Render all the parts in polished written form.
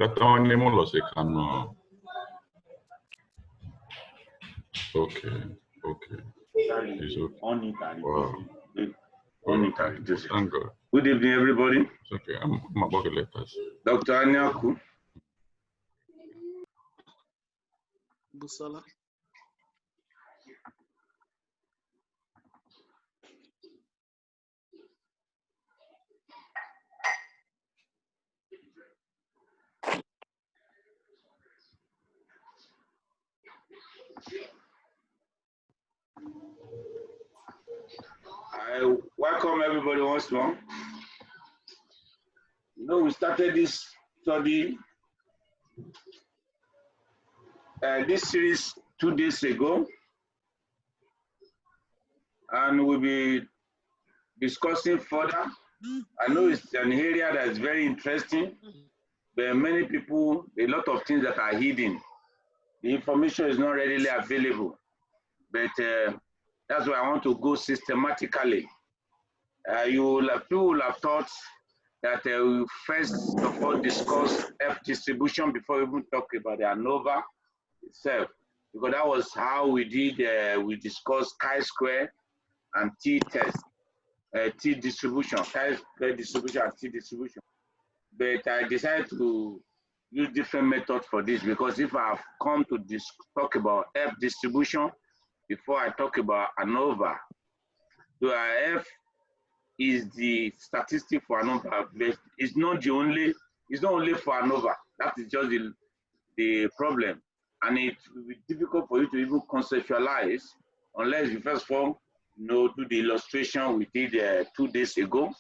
Okay. It's okay. Wow. Thank God. Good evening, everybody. It's okay. I'm about to letters. Dr. Anyaku. Busola. I welcome everybody once more. You know, we started this study, this series 2 days ago, and we'll be discussing further. I know it's an area that is very interesting. There are many people, a lot of things that are hidden. The information is not readily available, but that's why I want to go systematically. People will have thought that we first of all discuss F distribution before we even talk about the ANOVA itself, because that was how we did, we discussed chi-square and t-test, t distribution, chi-square distribution and t distribution. But I decided to use different methods for this, because if I have come to talk about F distribution before I talk about ANOVA, so F is the statistic for ANOVA, but it's not only for ANOVA. That is just the problem. And it will be difficult for you to even conceptualize unless you first of all do the illustration we did 2 days ago,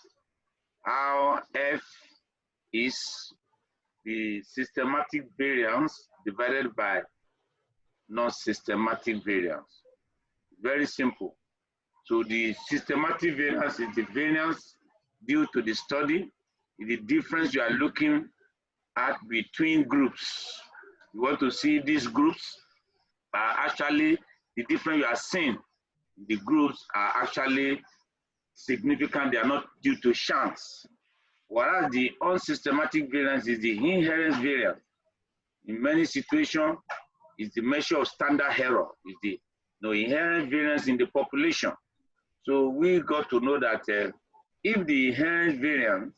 how F is the systematic variance divided by non-systematic variance. Very simple. So the systematic variance is the variance due to the study, the difference you are looking at between groups. You want to see these groups are actually, the difference you are seeing, the groups are actually significant, they are not due to chance. Whereas the unsystematic variance is the inherent variance. In many situations, it's the measure of standard error, is the inherent variance in the population. So we got to know that if the inherent variance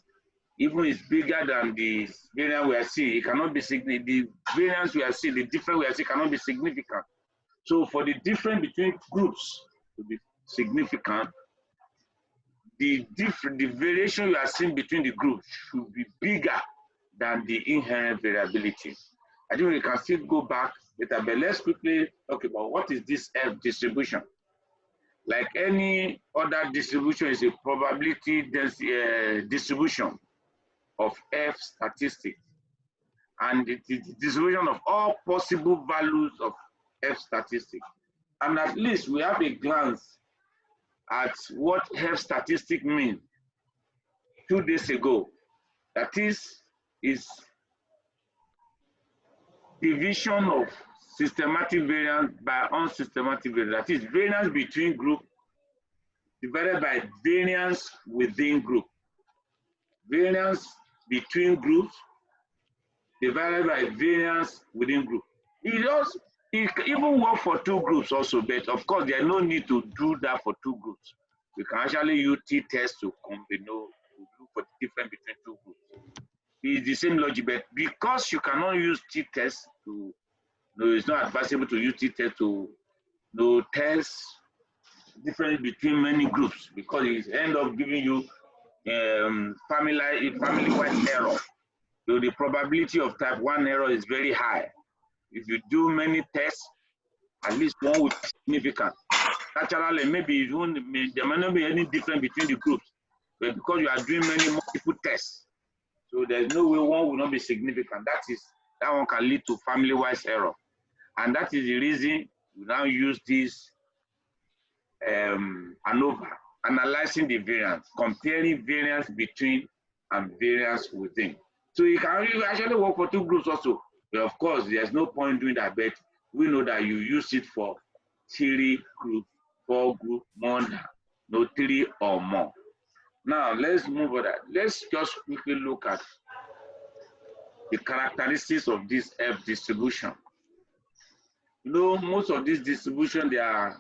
even is bigger than the variance we are seeing, it cannot be significant. The variance we are seeing, the difference we are seeing cannot be significant. So for the difference between groups to be significant, the variation you are seeing between the groups should be bigger than the inherent variability. I think we can still go back later, but let's quickly talk about what is this F distribution. Like any other distribution, is a probability distribution of F statistics, and it is the distribution of all possible values of F statistics. And at least we have a glance at what F statistic means 2 days ago. That is division of systematic variance by unsystematic variance. That is variance between group divided by variance within group. Variance between groups divided by variance within group. It even work for 2 groups also, but of course there's no need to do that for 2 groups. We can actually use t-test to look for the difference between 2 groups. It's the same logic, but because you cannot use t-test to, it's not advisable to use t-test to test difference between many groups, because it ends up giving you family-wide error. So the probability of type 1 error is very high. If you do many tests, at least one will be significant. Naturally, maybe there may not be any difference between the groups, but because you are doing many multiple tests, so there's no way one will not be significant. That one can lead to family-wide error. And that is the reason we now use this ANOVA, analyzing the variance, comparing variance between and variance within. So you can actually work for 2 groups also. But of course, there's no point doing that, but we know that you use it for 3 groups, 4 groups, more than 3 or more. Now let's move on. Let's just quickly look at the characteristics of this F distribution. You know, most of these distribution, they are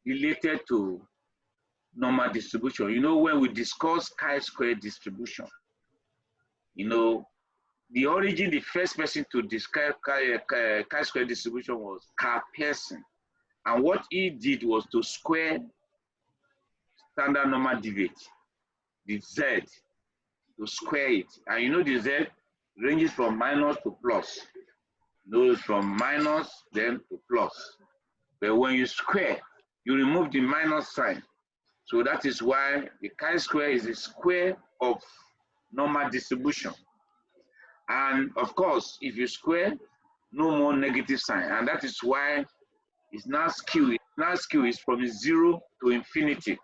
related to normal distribution. You know, when we discuss chi-square distribution, you know, the origin, the first person to describe chi-square distribution was Carl Pearson. And what he did was to square standard normal deviate, the Z, to square it. And you know the Z ranges from minus to plus. Those from minus then to plus. But when you square, you remove the minus sign. So that is why the chi-square is a square of normal distribution. And of course, if you square, no more negative sign. And that is why it's now skew. Now skew is from 0 to infinity,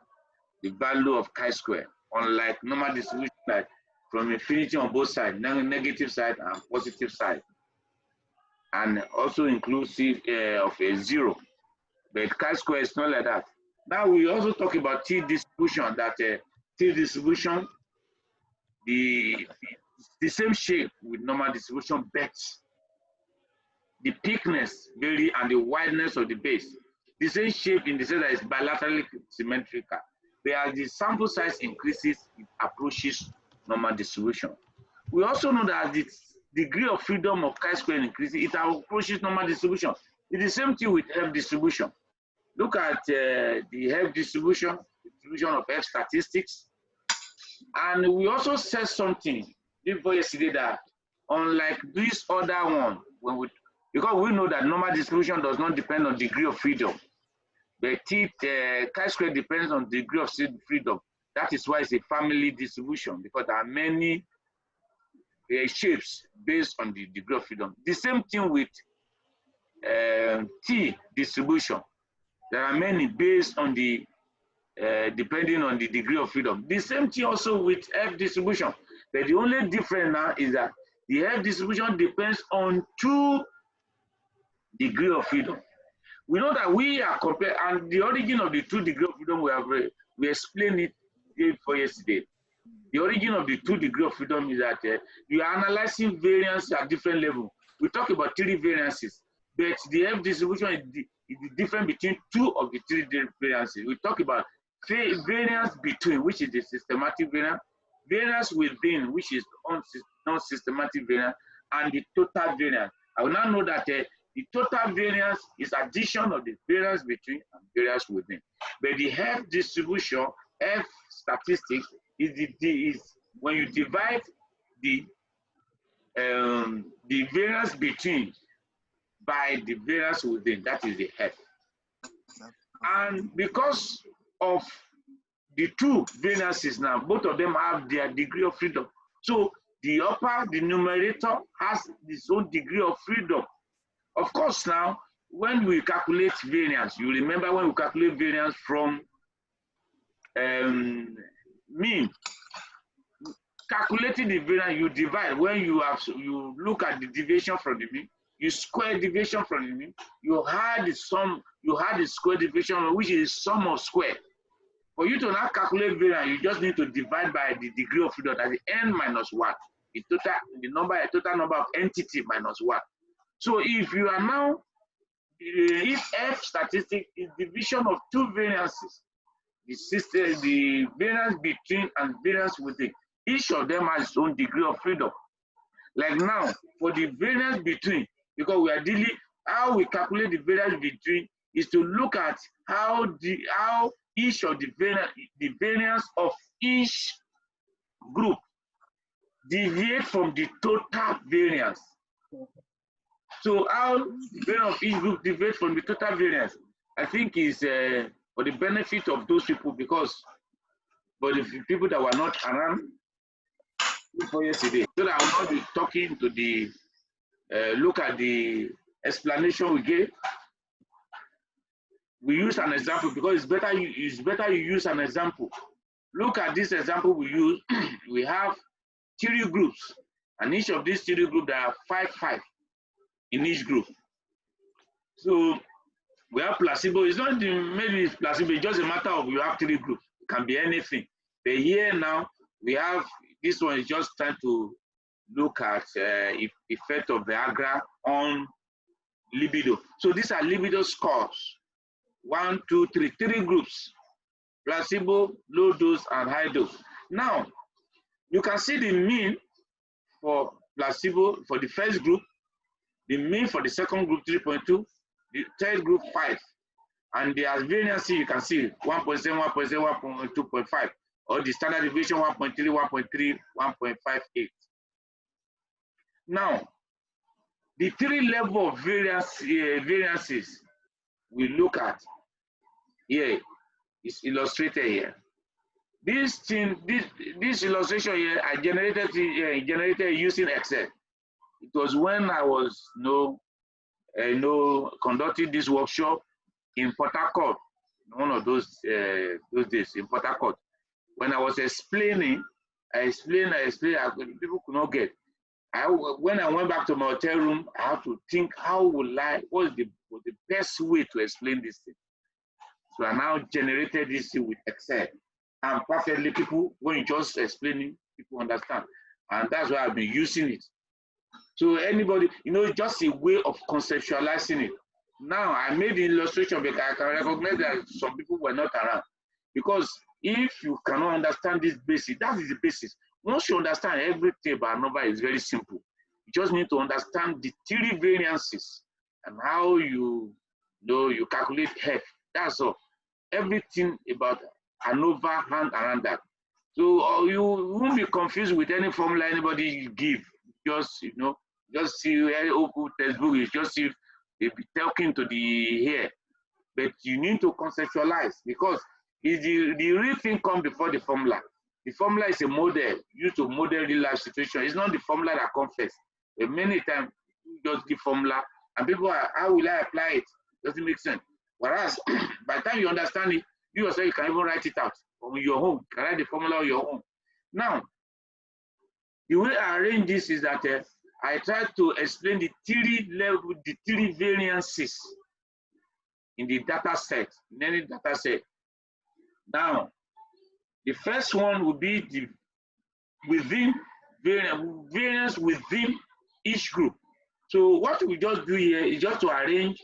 the value of chi-square. Unlike normal distribution, like from infinity on both sides, negative side and positive side. And also inclusive of a 0. But chi-square is not like that. Now we also talk about T distribution, that T distribution, the same shape with normal distribution, but the thickness vary and the wideness of the base. The same shape in the sense that it's bilaterally symmetrical. Whereas the sample size increases, it approaches normal distribution. We also know that the degree of freedom of chi-square increases, it approaches normal distribution. It's the same thing with F distribution. Look at the F distribution of F statistics. And we also said something before yesterday that unlike this other one, because we know that normal distribution does not depend on degree of freedom, but chi-square depends on degree of freedom. That is why it's a family distribution, because there are many shapes based on the degree of freedom. The same thing with T distribution. There are many based on the depending on the degree of freedom. The same thing also with F distribution. But the only difference now is that the F distribution depends on 2 degrees of freedom. We know that we are compared, and the origin of the 2 degrees of freedom, we explained it for yesterday. The origin of the 2 degrees of freedom is that you are analyzing variance at different levels. We talk about 3 variances, but the F distribution is the difference between 2 of the 3 variances. We talk about variance between, which is the systematic variance, variance within, which is non-systematic variance, and the total variance. I will now know that the total variance is addition of the variance between and variance within. But the F distribution, F statistics, is when you divide the variance between by the variance within, that is the F. And because of the 2 variances now, both of them have their degree of freedom. So the numerator has its own degree of freedom. Of course, now, when we calculate variance, you remember when we calculate variance from mean, calculating the variance, you divide. When you look at the deviation from the mean, you square deviation from the mean, you add the sum, you add the square deviation, which is sum of square. For you to now calculate variance, you just need to divide by the degree of freedom, that's the n minus 1. The total number of entity minus 1. So if you are now, if F statistic is division of 2 variances, the variance between and variance within, each of them has its own degree of freedom. Like now, for the variance between, because we are dealing, how we calculate the variance between is to look at how each of the variance of each group deviate from the total variance. So how the variance of each group deviate from the total variance, I think is for the benefit of those people, because for the people that were not around before yesterday, so that I will not be talking to the look at the explanation we gave. We use an example because it's better you use an example. Look at this example we use. We have 3 groups, and each of these 3 groups, there are 5 in each group. So we have placebo. It's not maybe it's placebo, it's just a matter of you have 3 groups. It can be anything. But here now we have this one is just trying to look at effect of Viagra on libido. So these are libido scores. 1, 2, 3, 3 groups: placebo, low dose, and high dose. Now, you can see the mean for placebo for the first group, the mean for the second group 3.2, the third group 5, and the variance you can see 1.7, 1.7, 1.2.5, or the standard deviation 1.3, 1.3, 1.58. Now, the 3 level of variances we look at here is illustrated here. This illustration here I generated using Excel. It was when I was conducting this workshop in Port Harcourt, one of those days in Port Harcourt. When I was explaining, I explained, people could not get. When I went back to my hotel room, I had to think, what is the best way to explain this thing? So I now generated this thing with Excel. And perfectly, when you just explaining, people understand. And that's why I've been using it. So anybody, just a way of conceptualizing it. Now I made the illustration because I can recognize that some people were not around. Because if you cannot understand this basic, that is the basis. Once you understand everything about ANOVA, is very simple. You just need to understand the 3 variances and how you calculate F. That's all. Everything about ANOVA hand around that. So you won't be confused with any formula anybody give. Just see open textbook. You just see they be talking to the hair, but you need to conceptualize because the real thing comes before the formula. The formula is a model used to model real life situation. It's not the formula that comes first. But many times you just give formula and people are, how will I apply it? Doesn't make sense. Whereas by the time you understand it, you yourself you can even write it out on your own. You can write the formula on your own. Now, the way I arrange this is that I try to explain the 3 variances in the data set, in any data set. Now, the first one will be the variance within each group. So what we just do here is just to arrange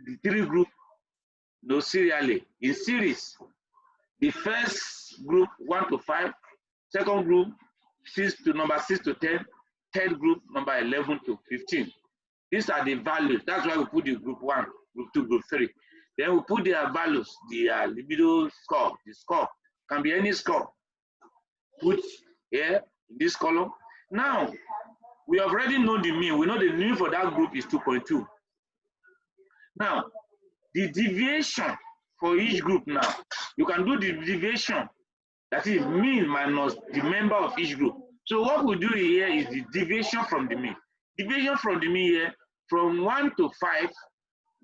the 3 groups serially, in series. The first group 1 to 5, second group number 6 to 10, third group number 11 to 15. These are the values. That's why we put the group 1, group 2, group 3. Then we put their values, the libido score. The score can be any score. Put here in this column. Now, we already know the mean. We know the mean for that group is 2.2. Now, the deviation for each group now, you can do the deviation, that is mean minus the member of each group. So what we do here is the deviation from the mean. Deviation from the mean here, from 1 to 5,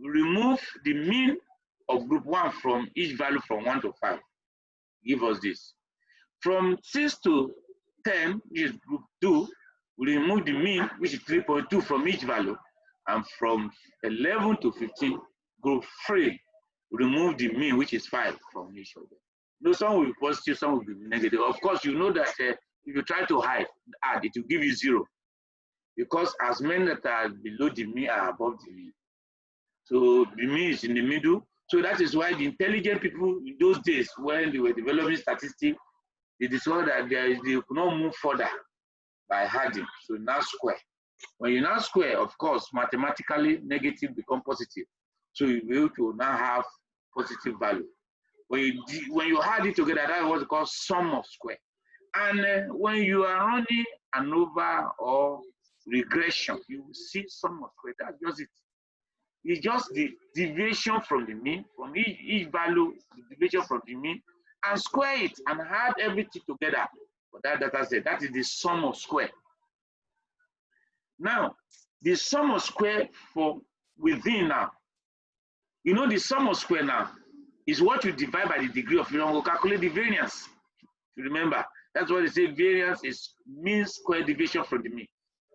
we remove the mean of group 1 from each value from 1 to 5. Give us this. From 6 to 10, which is group 2, we remove the mean, which is 3.2 from each value. And from 11 to 15, group 3, we remove the mean, which is 5 from each of them. Some will be positive, some will be negative. Of course, you know that if you try to add, it will give you 0. Because as many that are below the mean are above the mean. So the mean is in the middle. So that is why the intelligent people in those days, when they were developing statistics, they discovered that they could not move further by adding. So now square. When you now square, of course, mathematically negative become positive. So you will to now have positive value. When you add it together, that's what we call sum of square. And when you are running ANOVA or regression, you will see sum of square. That's just it. It's just the deviation from the mean, from each value, the deviation from the mean, and square it and add everything together for that data set. That is the sum of square. Now, the sum of square for within now. You know the sum of square now is what you divide by the degree of freedom. We'll calculate the variance. You remember, that's why they say variance is mean square deviation from the mean.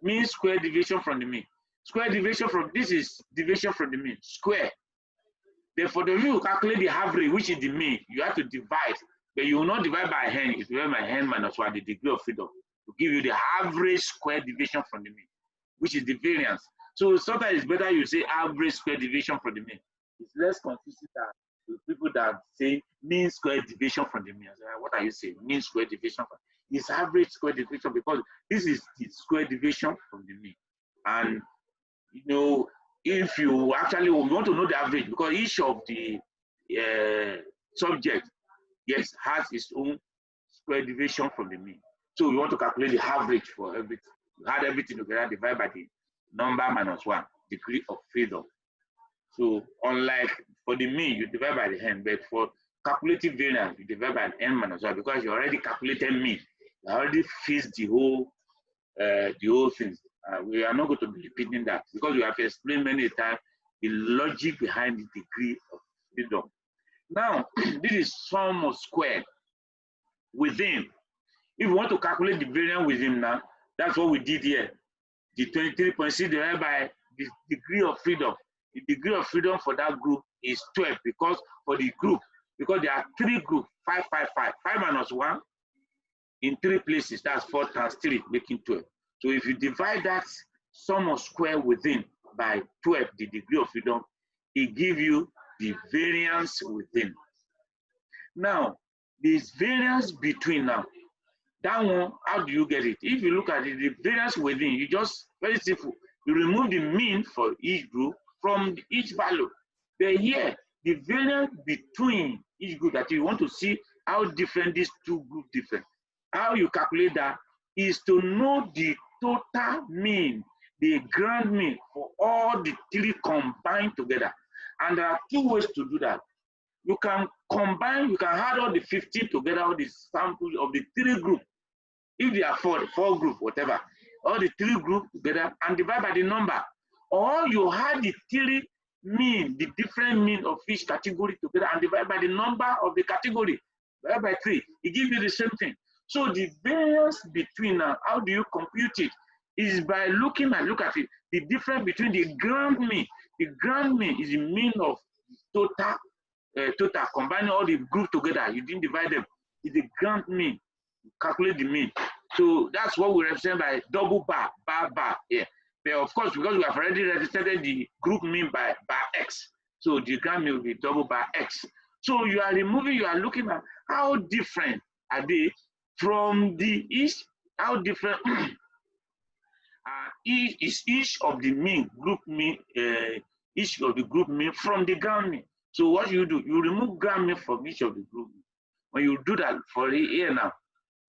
Mean square deviation from the mean. Square deviation from this is deviation from the mean. Square. Therefore, the you calculate the average, which is the mean, you have to divide, but you will not divide by n. It's divided by n minus 1, the degree of freedom. to give you the average square deviation from the mean, which is the variance. So sometimes it's better you say average square deviation from the mean. It's less confusing than people that say mean square deviation from the mean. What are you saying? Mean square deviation from it's average square deviation, because this is the square deviation from the mean. And you know, if you actually want to know the average, because each of the subject, yes, has its own square deviation from the mean. So you want to calculate the average for everything. You add everything together, divide by the number minus 1, degree of freedom. So unlike for the mean, you divide by the n, but for calculating variance, you divide by n minus 1, because you already calculated mean. You already fixed the whole thing. We are not going to be repeating that, because we have explained many times the logic behind the degree of freedom. Now, this is sum of square within. If you want to calculate the variance within now, that's what we did here. The 23.6 divided by the degree of freedom. The degree of freedom for that group is 12, because for the group, because there are 3 groups, 5, 5, 5, 5 minus 1 in 3 places, that's 4 times 3, making 12. So if you divide that sum of square within by 12, the degree of freedom, it gives you the variance within. Now, this variance between now, that one, how do you get it? If you look at it, the variance within, you just, very simple, you remove the mean for each group from each value. But here, the variance between each group, that you want to see how different these 2 groups different. How you calculate that is to know the total mean, the grand mean for all the 3 combined together. And there are 2 ways to do that. You can combine, you can add all the 15 together, all the samples of the 3 groups. If they are 4 groups, whatever, all the 3 groups together and divide by the number. Or you add the 3 mean, the different mean of each category together and divide by the number of the category. Divide by 3, it gives you the same thing. So the variance between, how do you compute it? Is by look at it, the difference between the grand mean. The grand mean is the mean of total, combining all the groups together. You didn't divide them. It's the grand mean. You calculate the mean. So that's what we represent by double bar, bar, yeah. But of course, because we have already represented the group mean by x, so the grand mean will be double bar x. So you are removing, you are looking at how different are they from the each, how different is each of the mean, group mean, each of the group mean from the grand mean. So what you do, you remove grand mean from each of the group. When you do that for here now,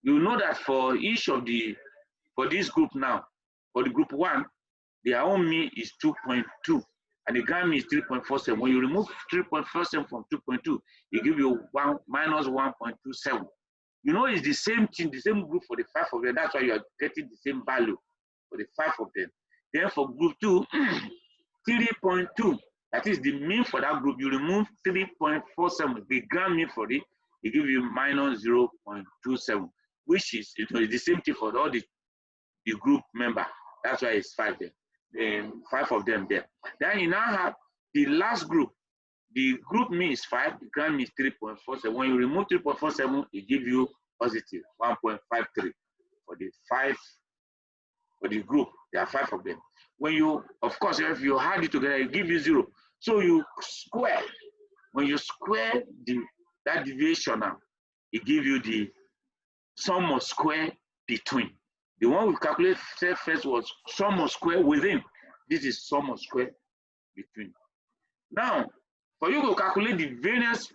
you know that for each of the, for this group now, for the group 1, their own mean is 2.2 and the grand mean is 3.47. When you remove 3.47 from 2.2, it gives you minus 1.27. You know it's the same thing, the same group for the 5 of them. That's why you are getting the same value for the 5 of them. Then for group 2, 3.2. That is the mean for that group. You remove 3.47, the grand mean for it, it gives you minus 0.27, which is the same thing for all the group member. That's why it's 5 there. 5 of them there. Then you now have the last group. The group mean is 5, the grand mean is 3.47. When you remove 3.47, it gives you positive 1.53 for the 5 for the group. There are 5 of them. When you, of course, if you add it together, it gives you 0. So you square. When you square that deviation now, it gives you the sum of square between. The one we calculated first was sum of square within. This is sum of square between. Now, for you to calculate the variance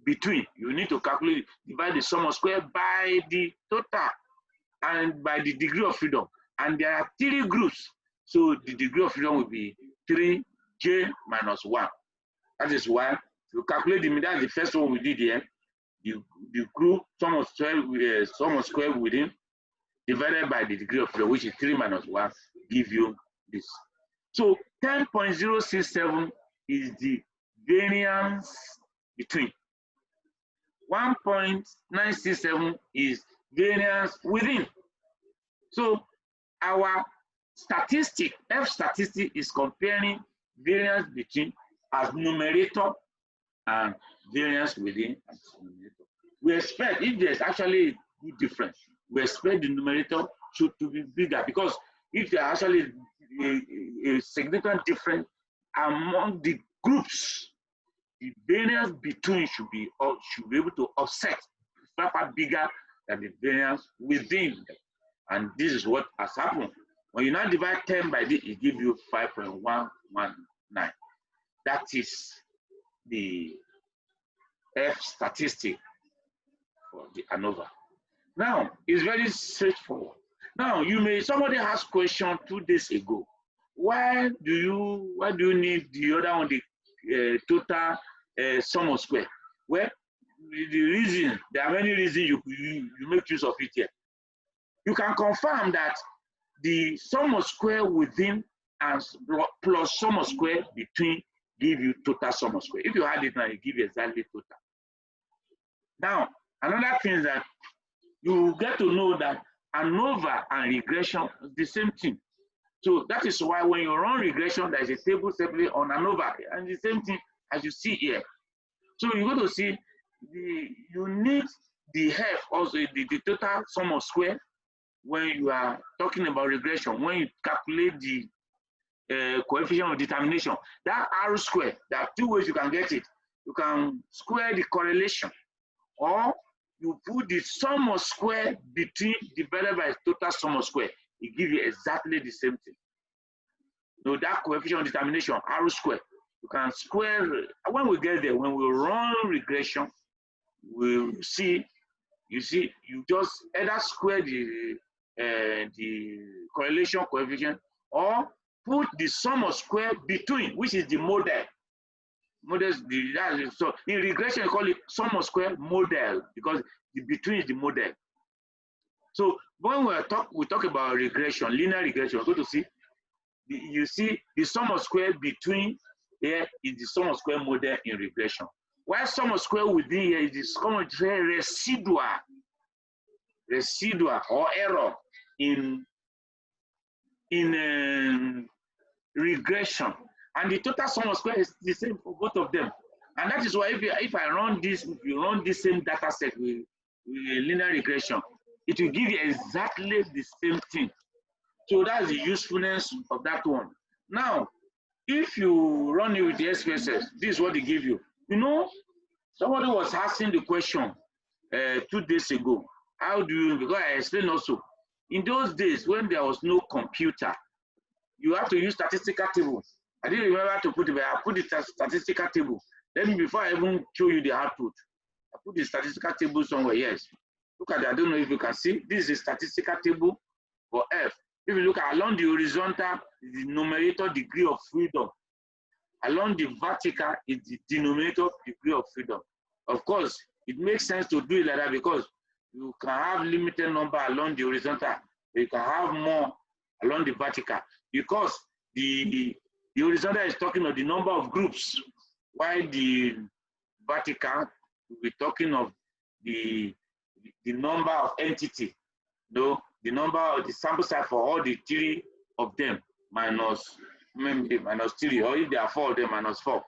between, you need to calculate, divide the sum of square by the total and by the degree of freedom. And there are 3 groups. So the degree of freedom will be 3j minus 1. That is why you calculate the mean. That's the first one we did here. The group sum of square within divided by the degree of freedom, which is 3 minus 1, give you this. So 10.067 is the variance between. 1.967 is variance within. So our statistic, F statistic, is comparing variance between as numerator and variance within as denominator. We expect if there's actually a good difference, we expect the numerator to be bigger, because if there are actually a significant difference among the groups, the variance between should be able to offset far bigger than the variance within. And this is what has happened. When you now divide 10 by this, it gives you 5.119. That is the F statistic for the ANOVA. Now, it's very straightforward. Now, somebody asked question 2 days ago. Why do you need the other one, the total sum of square? Well, the reason, there are many reasons you make use of it here. You can confirm that the sum of square within and plus sum of square between give you total sum of square. If you add it now, it gives you exactly total. Now, another thing is that you get to know that ANOVA and regression is the same thing. So that is why when you run regression, there is a table separately on ANOVA, and the same thing as you see here. So you're going to see you need the F, also the total sum of square, when you are talking about regression. When you calculate the coefficient of determination, that R square, there are 2 ways you can get it. You can square the correlation, or you put the sum of square between divided by total sum of square. It gives you exactly the same thing. So that coefficient of determination, R square, you can square. When we get there, when we run regression, we'll see, you just either square the correlation coefficient, or put the sum of square between, which is the model. So in regression, you call it sum of square model, because the between is the model. So when we talk about regression, linear regression, we're going to see, you see the sum of square between here is the sum of square model in regression. While sum of square within here is the sum of square residual or error in regression. And the total sum of square is the same for both of them. And that is why if I run this, if you run this same data set with linear regression, it will give you exactly the same thing. So that's the usefulness of that one. Now, if you run it with the SPSS, this is what they give you. You know, somebody was asking the question 2 days ago. How do you, because I explained also, in those days when there was no computer, you have to use statistical tables. I didn't remember to put it, but I put the statistical table. Let me, before I even show you the output, I put the statistical table somewhere. Yes. Look at it. I don't know if you can see. This is a statistical table for F. If you look at along the horizontal, the numerator degree of freedom. Along the vertical is the denominator degree of freedom. Of course, it makes sense to do it like that because you can have limited number along the horizontal. You can have more along the vertical because the horizontal is talking of the number of groups, while the vertical will be talking of the number of entity, though the number of the sample size for all the 3 of them minus 3, or if there are 4 of them minus 4.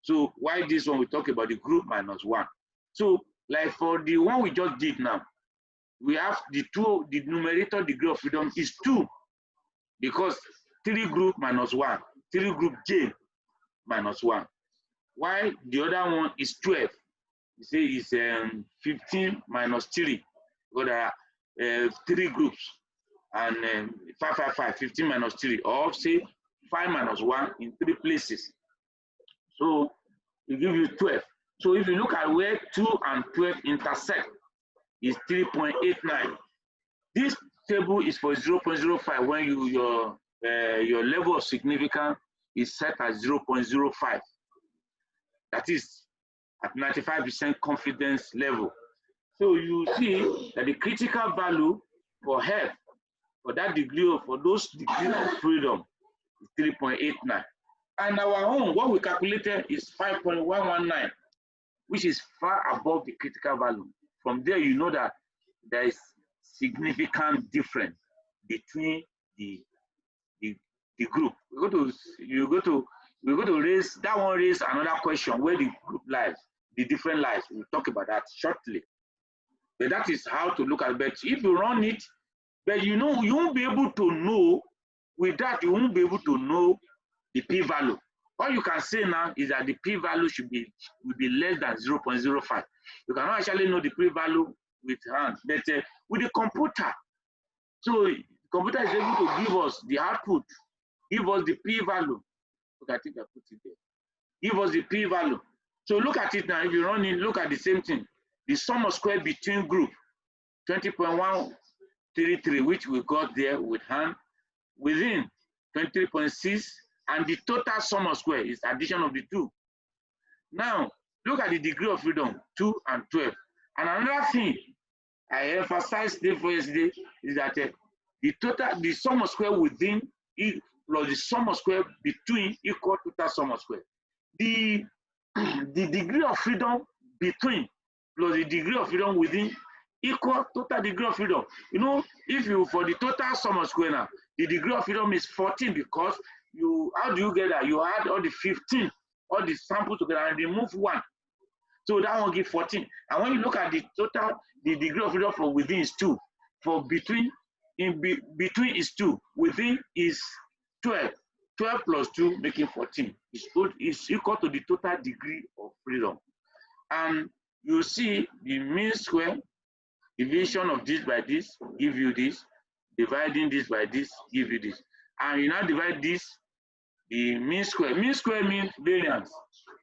So why this one we talk about the group minus 1. So like for the one we just did now, we have the numerator degree of freedom is 2 because 3 group minus 1, 3 group J minus 1. While the other one is 12. You say it's 15 minus 3. Because there are 3 groups and 5, 5, 5, 15 minus 3, or say 5 minus 1 in 3 places. So it gives you 12. So if you look at where 2 and 12 intersect, is 3.89. This table is for 0.05 when your level of significance is set at 0.05. That is at 95% confidence level. So you see that the critical value for health, for that degree of, for those degrees of freedom is 3.89. And our own, what we calculated is 5.119, which is far above the critical value. From there, you know that there is significant difference between the group. We're going to raise that one. Raise another question where the group lies, the different lies. We'll talk about that shortly. But that is how to look at it. But if you run it, but you know, you won't be able to know, with that, you won't be able to know the p-value. All you can say now is that the p-value will be less than 0.05. You cannot actually know the p-value with hand, but with the computer. So the computer is able to give us the output, give us the p-value. Look, I think I put it there. Give us the p-value. So look at it now. If you run it, look at the same thing. The sum of square between group 20.133, which we got there with hand, within 23.6, and the total sum of square is addition of the two. Now, look at the degree of freedom, 2 and 12. And another thing I emphasized yesterday is that the sum of square within plus the sum of square between equal total sum of square. The degree of freedom between plus the degree of freedom within equal total degree of freedom. You know, if you, for the total sum of square now, the degree of freedom is 14 because how do you get that? You add all the 15, all the samples together and remove 1. So that one give 14. And when you look at the total, the degree of freedom for within is 2. For between is 2. Within is 12. 12 plus 2 making 14. Is equal to the total degree of freedom. And you see the mean square, division of this by this, give you this. Dividing this by this, give you this. And you now divide this, the mean square. Mean square means variance.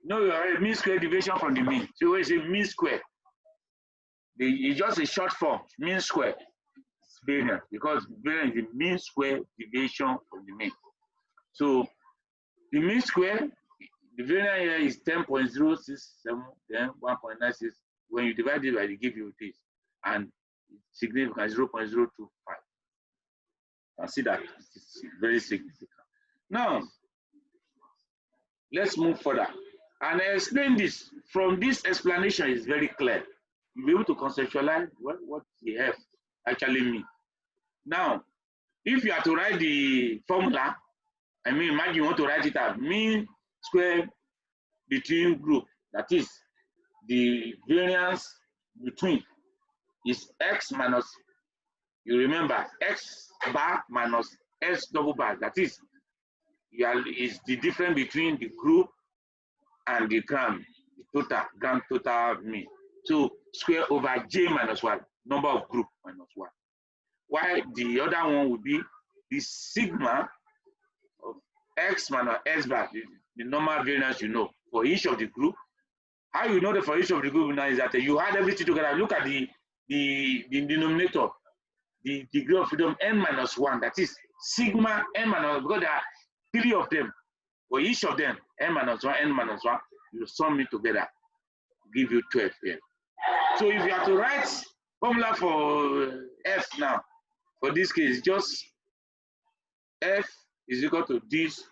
No, you are a mean square deviation from the mean. So when you say mean square, it's just a short form, mean square. It's variance, because variance is the mean square deviation from the mean. So the mean square, the variance here is 10.067, then 1.96. When you divide it by, they give you this. And significant 0.025. I see that it's very significant. Now, let's move further. And I explain this. From this explanation is very clear. You'll be able to conceptualize what the F actually means. Now, if you are to write the formula, I mean, imagine you want to write it out, mean square between group, that is the variance between is x minus, you remember, x bar minus s double bar, that is the difference between the group and the gram, the gram total mean. So square over j minus 1, number of group minus 1. While the other one would be the sigma of x minus s bar, the normal variance you know for each of the group. How you know that for each of the group now is that you add everything together. Look at the denominator, the degree of freedom n minus 1, that is sigma n minus 1, because there are 3 of them. For each of them, n minus 1, you sum it together, give you 12 here. So if you have to write formula for f now, for this case, just f is equal to this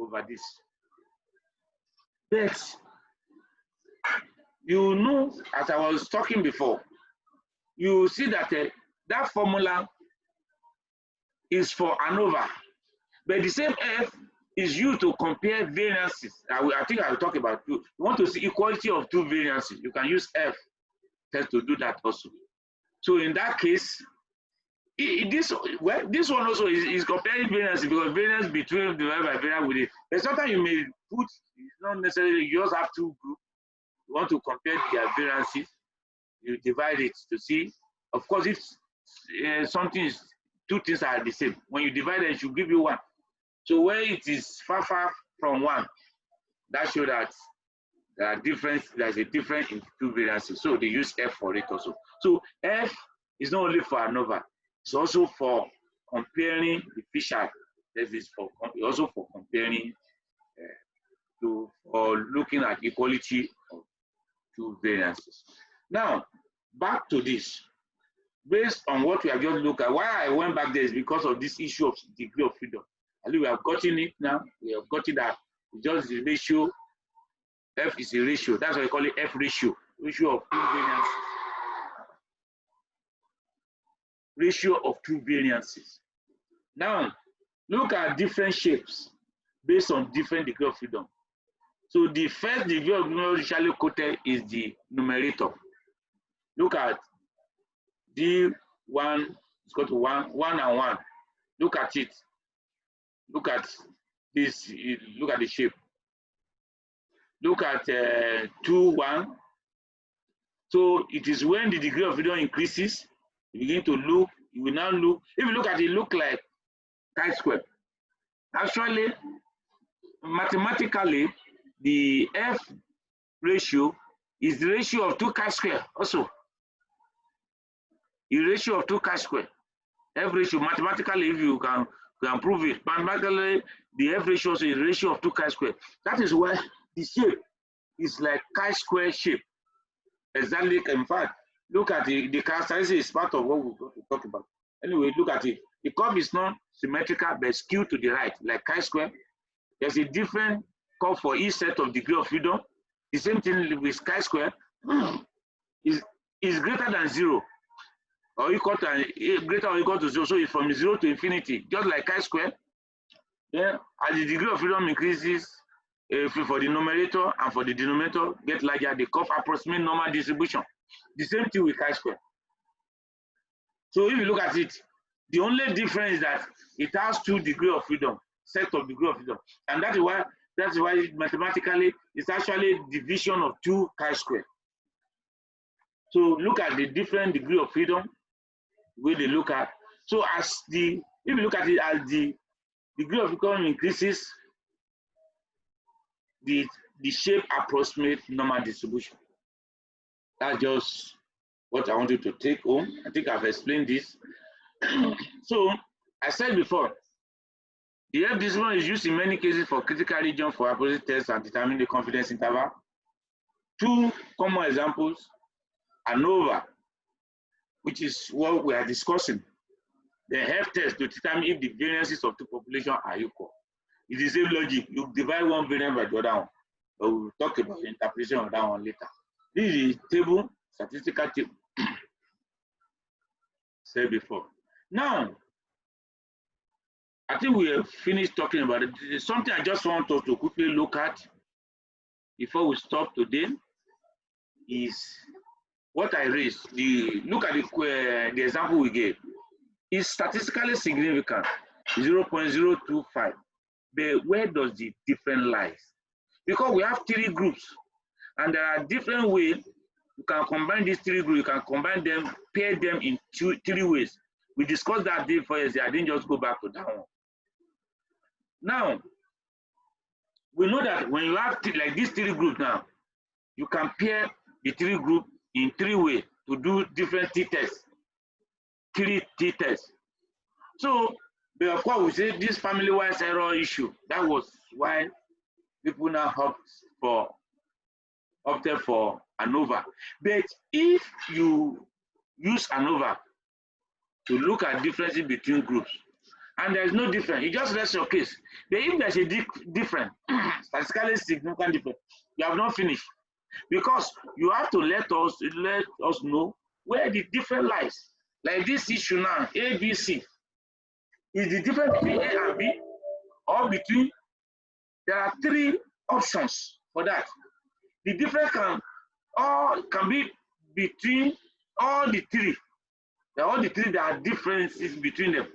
over this. But you know, as I was talking before, you see that that formula is for ANOVA, but the same F is used to compare variances. I think I will talk about two. You want to see equality of two variances, you can use F test to do that also. So in that case, this one also is comparing variances, because variance between divided by variance with it. But sometimes you may put, it's not necessarily, you just have two groups. You want to compare their variances, you divide it to see. Of course, if two things are the same, when you divide it, it should give you 1. So where it is far from 1, that shows that there's a difference in two variances. So they use F for it also. So F is not only for ANOVA, it's also for comparing the Fisher. This is also for comparing or looking at equality of two variances. Now, back to this. Based on what we have just looked at, why I went back there is because of this issue of degree of freedom. I think we have gotten it now. We have gotten that just the ratio. F is a ratio. That's why we call it F ratio. Ratio of two variances. Ratio of two variances. Now, look at different shapes based on different degree of freedom. So the first degree of freedom usually quoted is the numerator. Look at D1 is equal to 1, 1 and 1. Look at it. Look at this. Look at the shape. Look at 2, 1. So it is when the degree of freedom increases, you begin to look, you will now look, if you look at it, look like chi-square. Actually, mathematically, the F ratio is the ratio of 2 chi-square also. The ratio of 2 chi-square. F ratio, mathematically, if you can prove it, mathematically, the F ratio is a ratio of 2 chi-square. That is why the shape is like chi-square shape. Exactly, in fact, look at the characteristics is part of what we're going to talk about. Anyway, look at it. The curve is not symmetrical, but skewed to the right, like chi-square. There's a different curve for each set of degree of freedom. The same thing with chi-square is greater than 0, or equal to greater or equal to 0. So it's from 0 to infinity, just like chi-square. Then, as the degree of freedom increases, for the numerator and for the denominator get larger, the curve approximate normal distribution. The same thing with chi-square. So if you look at it, the only difference is that it has 2 degrees of freedom, set of degree of freedom, and that is why mathematically it's actually division of 2 chi-square. So look at the different degree of freedom where they look at. So if you look at it as the degree of freedom increases, the shape approximates normal distribution. That's just what I want you to take home. I think I've explained this. So I said before, the F distribution is used in many cases for critical region for appropriate tests and determine the confidence interval. 2 common examples: ANOVA, which is what we are discussing. The F test to determine if the variances of 2 populations are equal. It's the same logic. You divide one variance by the other one. But we'll talk about the interpretation of that one later. This is the table, statistical table. Said before. Now, I think we have finished talking about it. There's something I just want us to quickly look at before we stop today is what I raised. Look at the example we gave. It's statistically significant, 0.025. But where does the difference lies? Because we have 3 groups, and there are different ways you can combine these 3 groups. You can combine them, pair them in 3 ways. We discussed that before. I didn't just go back to that one. Now, we know that when you have like these 3 groups now, you can pair the 3 groups in 3 ways to do different t-tests, 3 t-tests. So, but of course, we say this family-wise error issue. That was why people now opted for ANOVA. But if you use ANOVA to look at differences between groups, and there's no difference, you just rest your case. But if there's a difference, statistically significant difference, you have not finished. Because you have to let us know where the difference lies. Like this issue now, A, B, C. Is the difference between A and B, or between, there are 3 options for that. The difference can be between all the 3. All the 3, there are differences between them.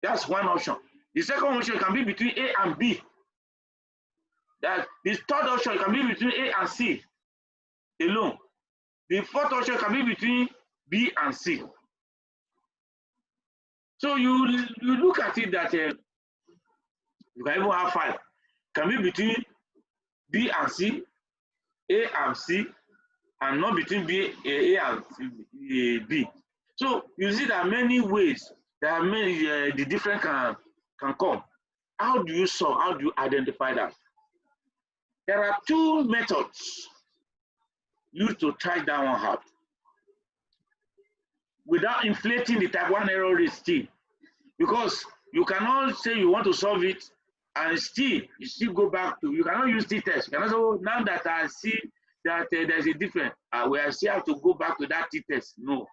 That's one option. The second option can be between A and B. The 3rd option can be between A and C alone. The 4th option can be between B and C. So you look at it that you can even have 5. Can be between B and C, A and C, and not between A and B. So you see there are many ways. There are many the different can come. How do you solve? How do you identify that? There are 2 methods used to try that one out without inflating the type 1 error rate still. Because you cannot say you want to solve it and you still go back to, you cannot use t-test. You cannot say, oh, now that I see that there's a difference, we still have to go back to that t-test. No.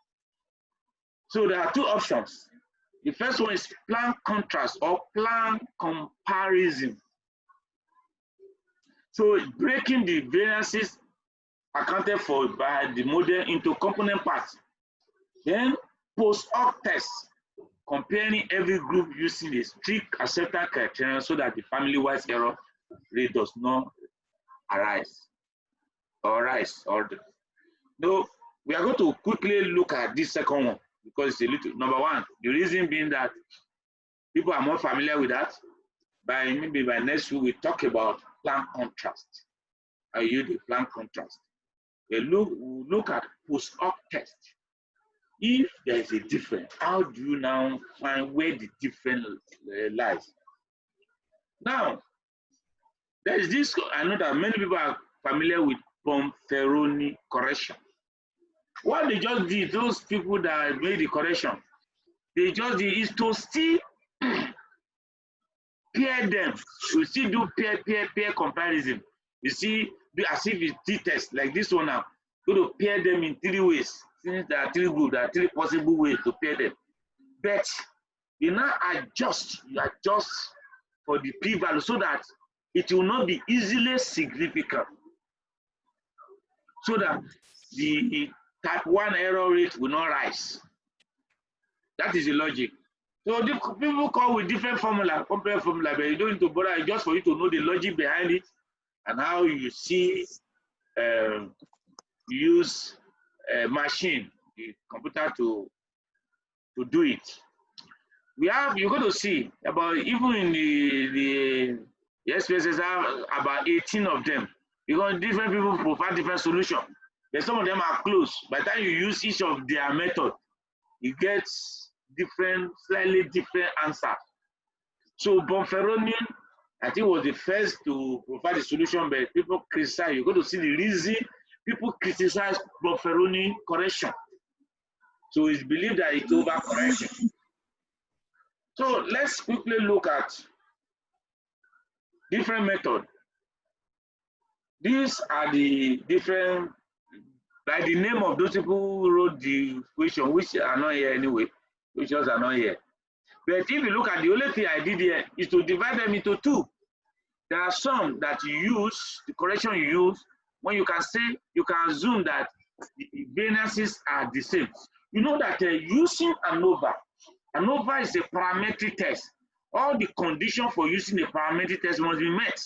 So there are 2 options. The first one is plan contrast or plan comparison. So breaking the variances accounted for by the model into component parts. Then post hoc test, comparing every group using a strict acceptance criteria so that the family-wise error rate does not arise. No, we are going to quickly look at this second one because it's a little, number one, the reason being that people are more familiar with that. Maybe by next week, we talk about plan contrast. How you do plan contrast. We look at post hoc test. If there is a difference, how do you now find where the difference lies? Now, there is this, I know that many people are familiar with Pomferoni correction. What they just did, those people that made the correction, they just did is to still pair them, to still do pair comparison. You see, as if it's t-test, like this one now, go to pair them in 3 ways. Since there are 3 groups, there are 3 possible ways to pair them. But you now adjust for the p-value so that it will not be easily significant. So that the type 1 error rate will not rise. That is the logic. So the people come with different formula, compare formula, but you don't need to bother, just for you to know the logic behind it and how you see use a machine, the computer to do it. You're going to see about, even in the SPSS have about 18 of them, because different people provide different solutions. But some of them are close. By the time you use each of their method, you get different, slightly different answers. So Bonferroni, I think, was the first to provide the solution, but people criticize. You're going to see the reason people criticize Bonferroni correction. So it's believed that it's overcorrection. So let's quickly look at different methods. These are the different, by the name of those people who wrote the question, which are not here anyway, which are not here. But if you look at the only thing I did here is to divide them into 2. There are some that you use, the correction you use, when you can say, you can assume that the variances are the same. You know that using ANOVA is a parametric test. All the conditions for using a parametric test must be met.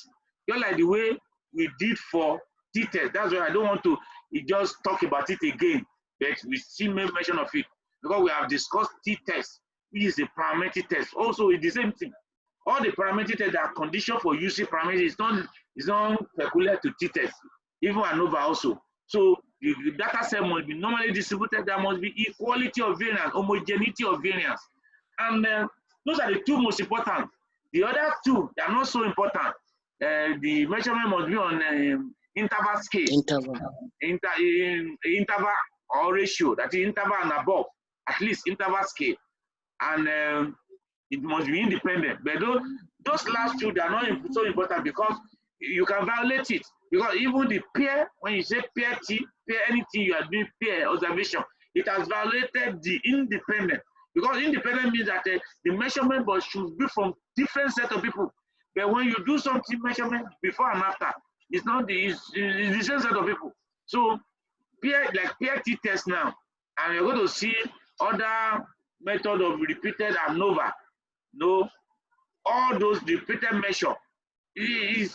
Just like the way we did for t-test. That's why I don't want to just talk about it again, but we still make mention of it because we have discussed t-test, which is a parametric test. Also, it's the same thing. All the parametric tests that are conditioned for using parameters is not peculiar to t-test, even ANOVA also. So the data set must be normally distributed. There must be equality of variance, homogeneity of variance, and those are the 2 most important. The other 2, they are not so important. The measurement must be on interval scale. Interval or ratio, that is interval and above, at least interval scale. And it must be independent. But those last 2, they are not so important because you can violate it. Because even the pair, when you say pair T, pair anything you are doing pair observation, it has violated the independent. Because independent means that the measurement should be from different set of people. But when you do something measurement before and after, it's not it's the same set of people. So pair, like pair T test now, and you're going to see other method of repeated ANOVA. No, all those repeated measure, it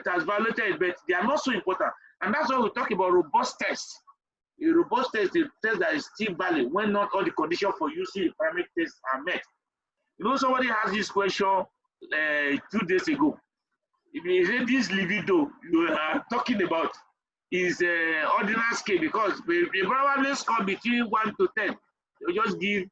has violated, but they are not so important. And that's why we talk about robust tests. A robust test is a test that is still valid when not all the conditions for using the parametric test are met. You know, somebody asked this question 2 days ago. If you say this libido you are talking about is ordinal scale, because they probably score between 1 to 10. They just give,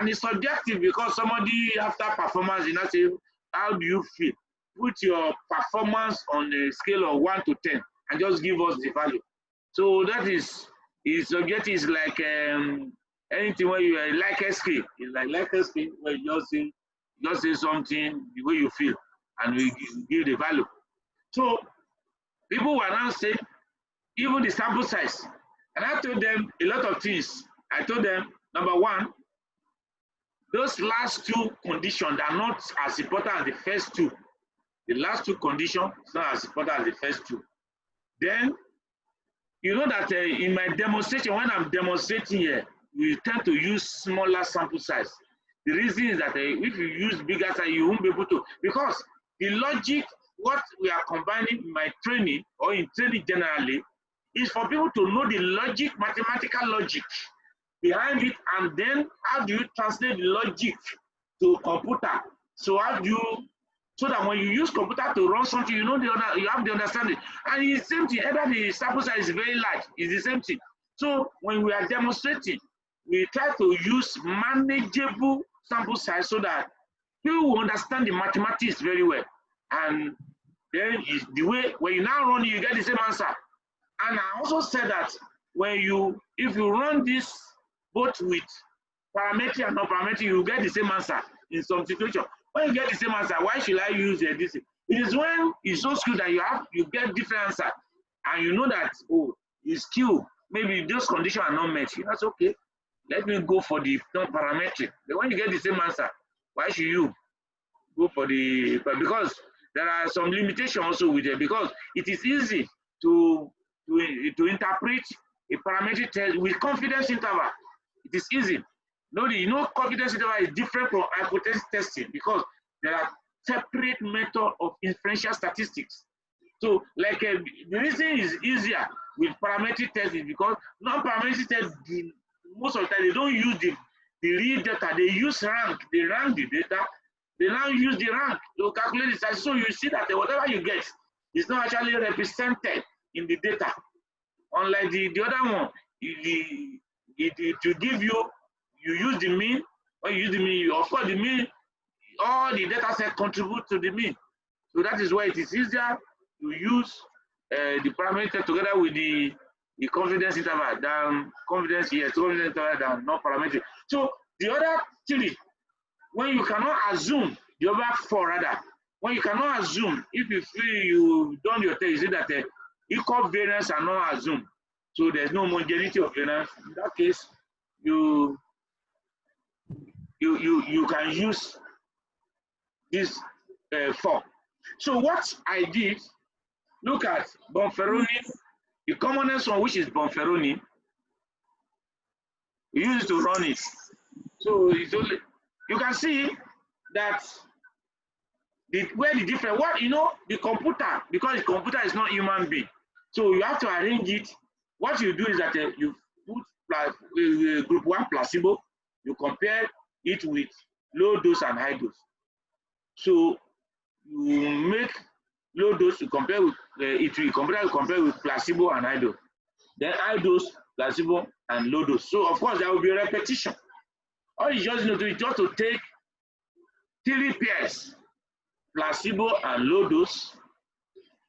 and it's subjective because somebody after performance, you know, say, how do you feel? Put your performance on a scale of 1 to 10 and just give us the value. So that is subjective. Is like anything where you like a scale. It's like a scale where you just say something the way you feel and we give the value. So people were now saying even the sample size, and I told them a lot of things. I told them, number 1, those last 2 conditions are not as important as the first 2. The last 2 conditions is not as important as the first 2. Then You know that in my demonstration, when I'm demonstrating here, we tend to use smaller sample size. The reason is that if you use bigger size, you won't be able to, because the logic, what we are combining in my training or in training generally, is for people to know the logic, mathematical logic behind it, and then how do you translate the logic to computer? So how do you, so that when you use computer to run something, you know you have the understanding. And it's the same thing, either the sample size is very large, it's the same thing. So when we are demonstrating, we try to use manageable sample size so that people will understand the mathematics very well. And then is the way, when you now run it, you get the same answer. And I also said that when you, if you run this both with parametric and non-parametric, you get the same answer in some situation. When you get the same answer, why should I use this? It is when it's so skilled that you get different answer, and you know that, oh, it's skilled. Maybe those conditions are not met. That's okay. Let me go for the non-parametric. But when you get the same answer, why should you go for the? Because there are some limitations also with it. Because it is easy to interpret a parametric test with confidence interval. It is easy. You know, confidence interval is different from hypothesis testing because there are separate methods of inferential statistics. So, like the reason is easier with parametric testing because non-parametric tests, most of the time, they don't use the real data. They use rank. They rank the data. They now use the rank to calculate the size. So you see that whatever you get is not actually represented in the data. Unlike the other one, it give you, you use the mean. When you use the mean, of course, the mean, all the data set contribute to the mean. So that is why it is easier to use the parameter together with the confidence interval than confidence interval than non-parametric. So the other three, when you cannot assume, the other four rather, when you cannot assume, if you feel you've done your test, you see that equal variance are not assumed. So there's no homogeneity of variance. In that case, you can use this four. So what I did, look at Bonferroni, the commonest one, which is Bonferroni. We use it to run it. So it's only, you can see that where the different, what, you know, the computer, because the computer is not human being. So you have to arrange it. What you do is that you put group 1 placebo, you compare it with low dose and high dose. So you make low dose to compare with compare with placebo and high dose. Then high dose, placebo, and low dose. So of course there will be a repetition. All you just need to do is just to take 3 pairs, placebo and low dose,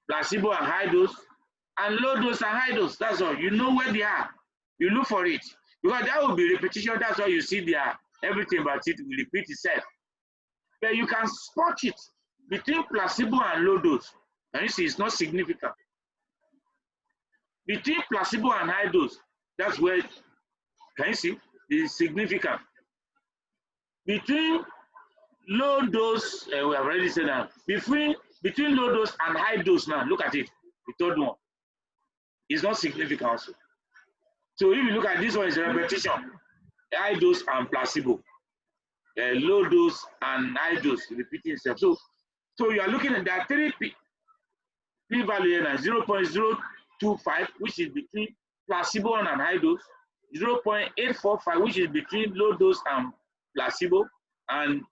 placebo and high dose, and low dose and high dose. That's all. You know where they are. You look for it. Because that will be repetition. That's why you see there. Everything about it will repeat itself. But you can spot it between placebo and low dose. And you see it's not significant. Between placebo and high dose, that's where, can you see, it's significant. Between low dose, we have already said that. Between low dose and high dose now, look at it, the third one. It's not significant also. So if you look at this one, it's a repetition. High dose and placebo. Low dose and high dose repeating itself. So you are looking at that 3 p-value here now, 0.025, which is between placebo and high dose, 0.845, which is between low dose and placebo, and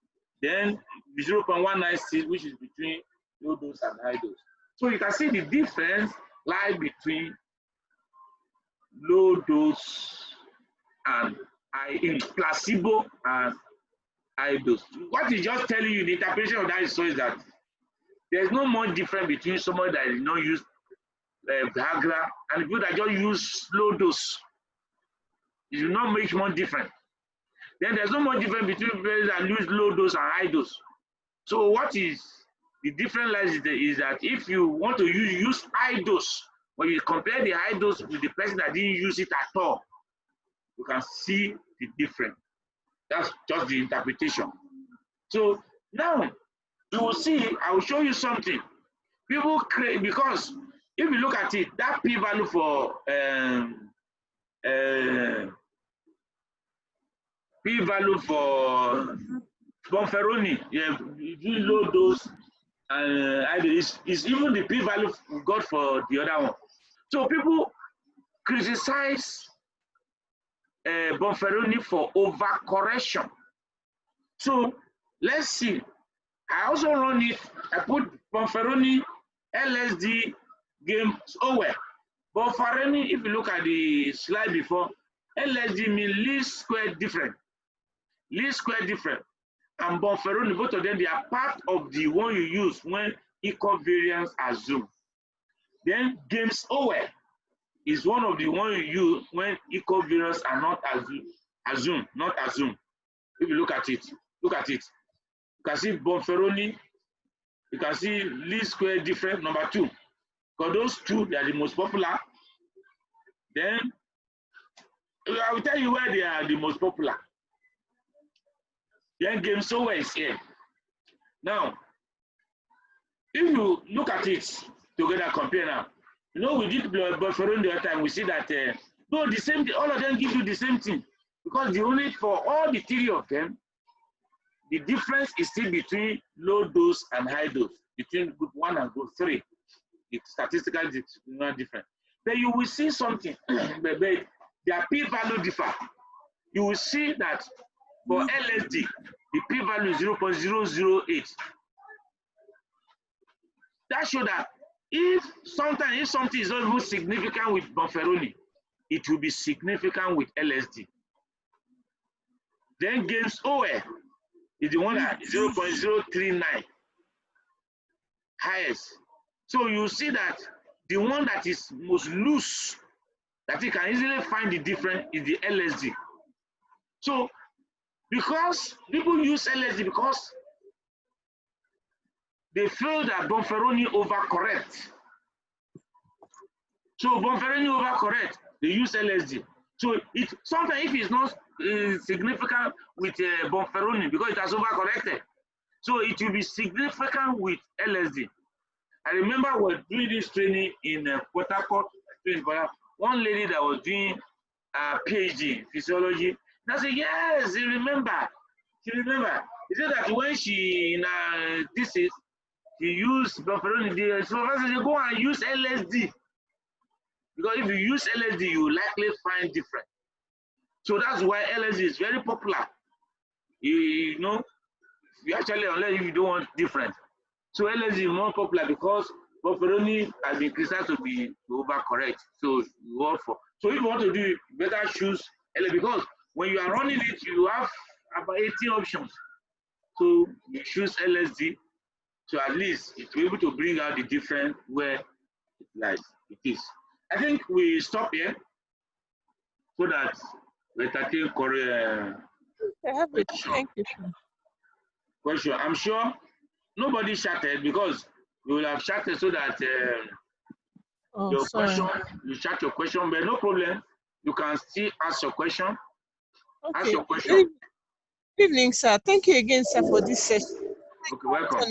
then 0.196, which is between low dose and high dose. So you can see the difference lies between low dose and placebo and high dose. What is just telling you, the interpretation of that is that there's no more difference between somebody that did not use Viagra and people that just use low dose. It will not make more difference. Then there's no more difference between people that use low dose and high dose. So what is the difference lies is that if you want to use high dose, when you compare the high dose with the person that didn't use it at all, you can see the difference. That's just the interpretation. So now you will see, I will show you something. People create, because if you look at it, that p-value for p-value for Bonferroni, yeah, low dose and is even the p-value we got for the other one. So people criticize Bonferroni for overcorrection. So let's see. I also run it. I put Bonferroni, LSD, games over. Bonferroni, if you look at the slide before, LSD means least square different. Least square different. And Bonferroni, both of them, they are part of the one you use when equivariance assumed. Then games over is one of the one you use when equivariance are not assumed, not assumed. If you look at it, look at it. You can see Bonferroni, you can see least square difference, number 2. Because those two, they are the most popular. Then I will tell you where they are the most popular. Then game software is here. Now, if you look at it together, compare now. You know, we did Bonferroni the other time. We see that though the same, all of them give you the same thing, because the only for all the 3 of them, the difference is still between low dose and high dose, between group 1 and group 3. It's statistically not different. But you will see something, but their p-value differ. You will see that for LSD, the p-value is 0.008. That shows that if something is not even significant with Bonferroni, it will be significant with LSD. Then games OA is the one that is 0.039 highest. So you see that the one that is most loose, that you can easily find the difference, is the LSD. So because people use LSD because they feel that Bonferroni overcorrect. So Bonferroni overcorrect, they use LSD. So it sometimes if it's not significant with Bonferroni because it has overcorrected, so it will be significant with LSD. I remember we were doing this training in Port Harcourt. One lady that was doing a PhD in physiology, and I said, yes, she remember. She remember. He said that when she in thesis, she used Bonferroni. So I said, go and use LSD. Because if you use LSD, you likely find different. So that's why LSD is very popular. You know, you actually, unless if you don't want different. So LSD is more popular because Bonferroni has been criticized to be overcorrect. So you work for. So if you want to do it, better choose LSD because when you are running it, you have about 18 options. So you choose LSD. So at least it will be able to bring out the difference where it lies. It is. I think we stop here so that we entertain Korea. Thank you. Question. I'm sure nobody chatted because we will have chatted so that question, you chat your question, but no problem. You can still ask your question. Okay. Ask your question. Good evening, sir. Thank you again, sir, for this session. Okay, welcome.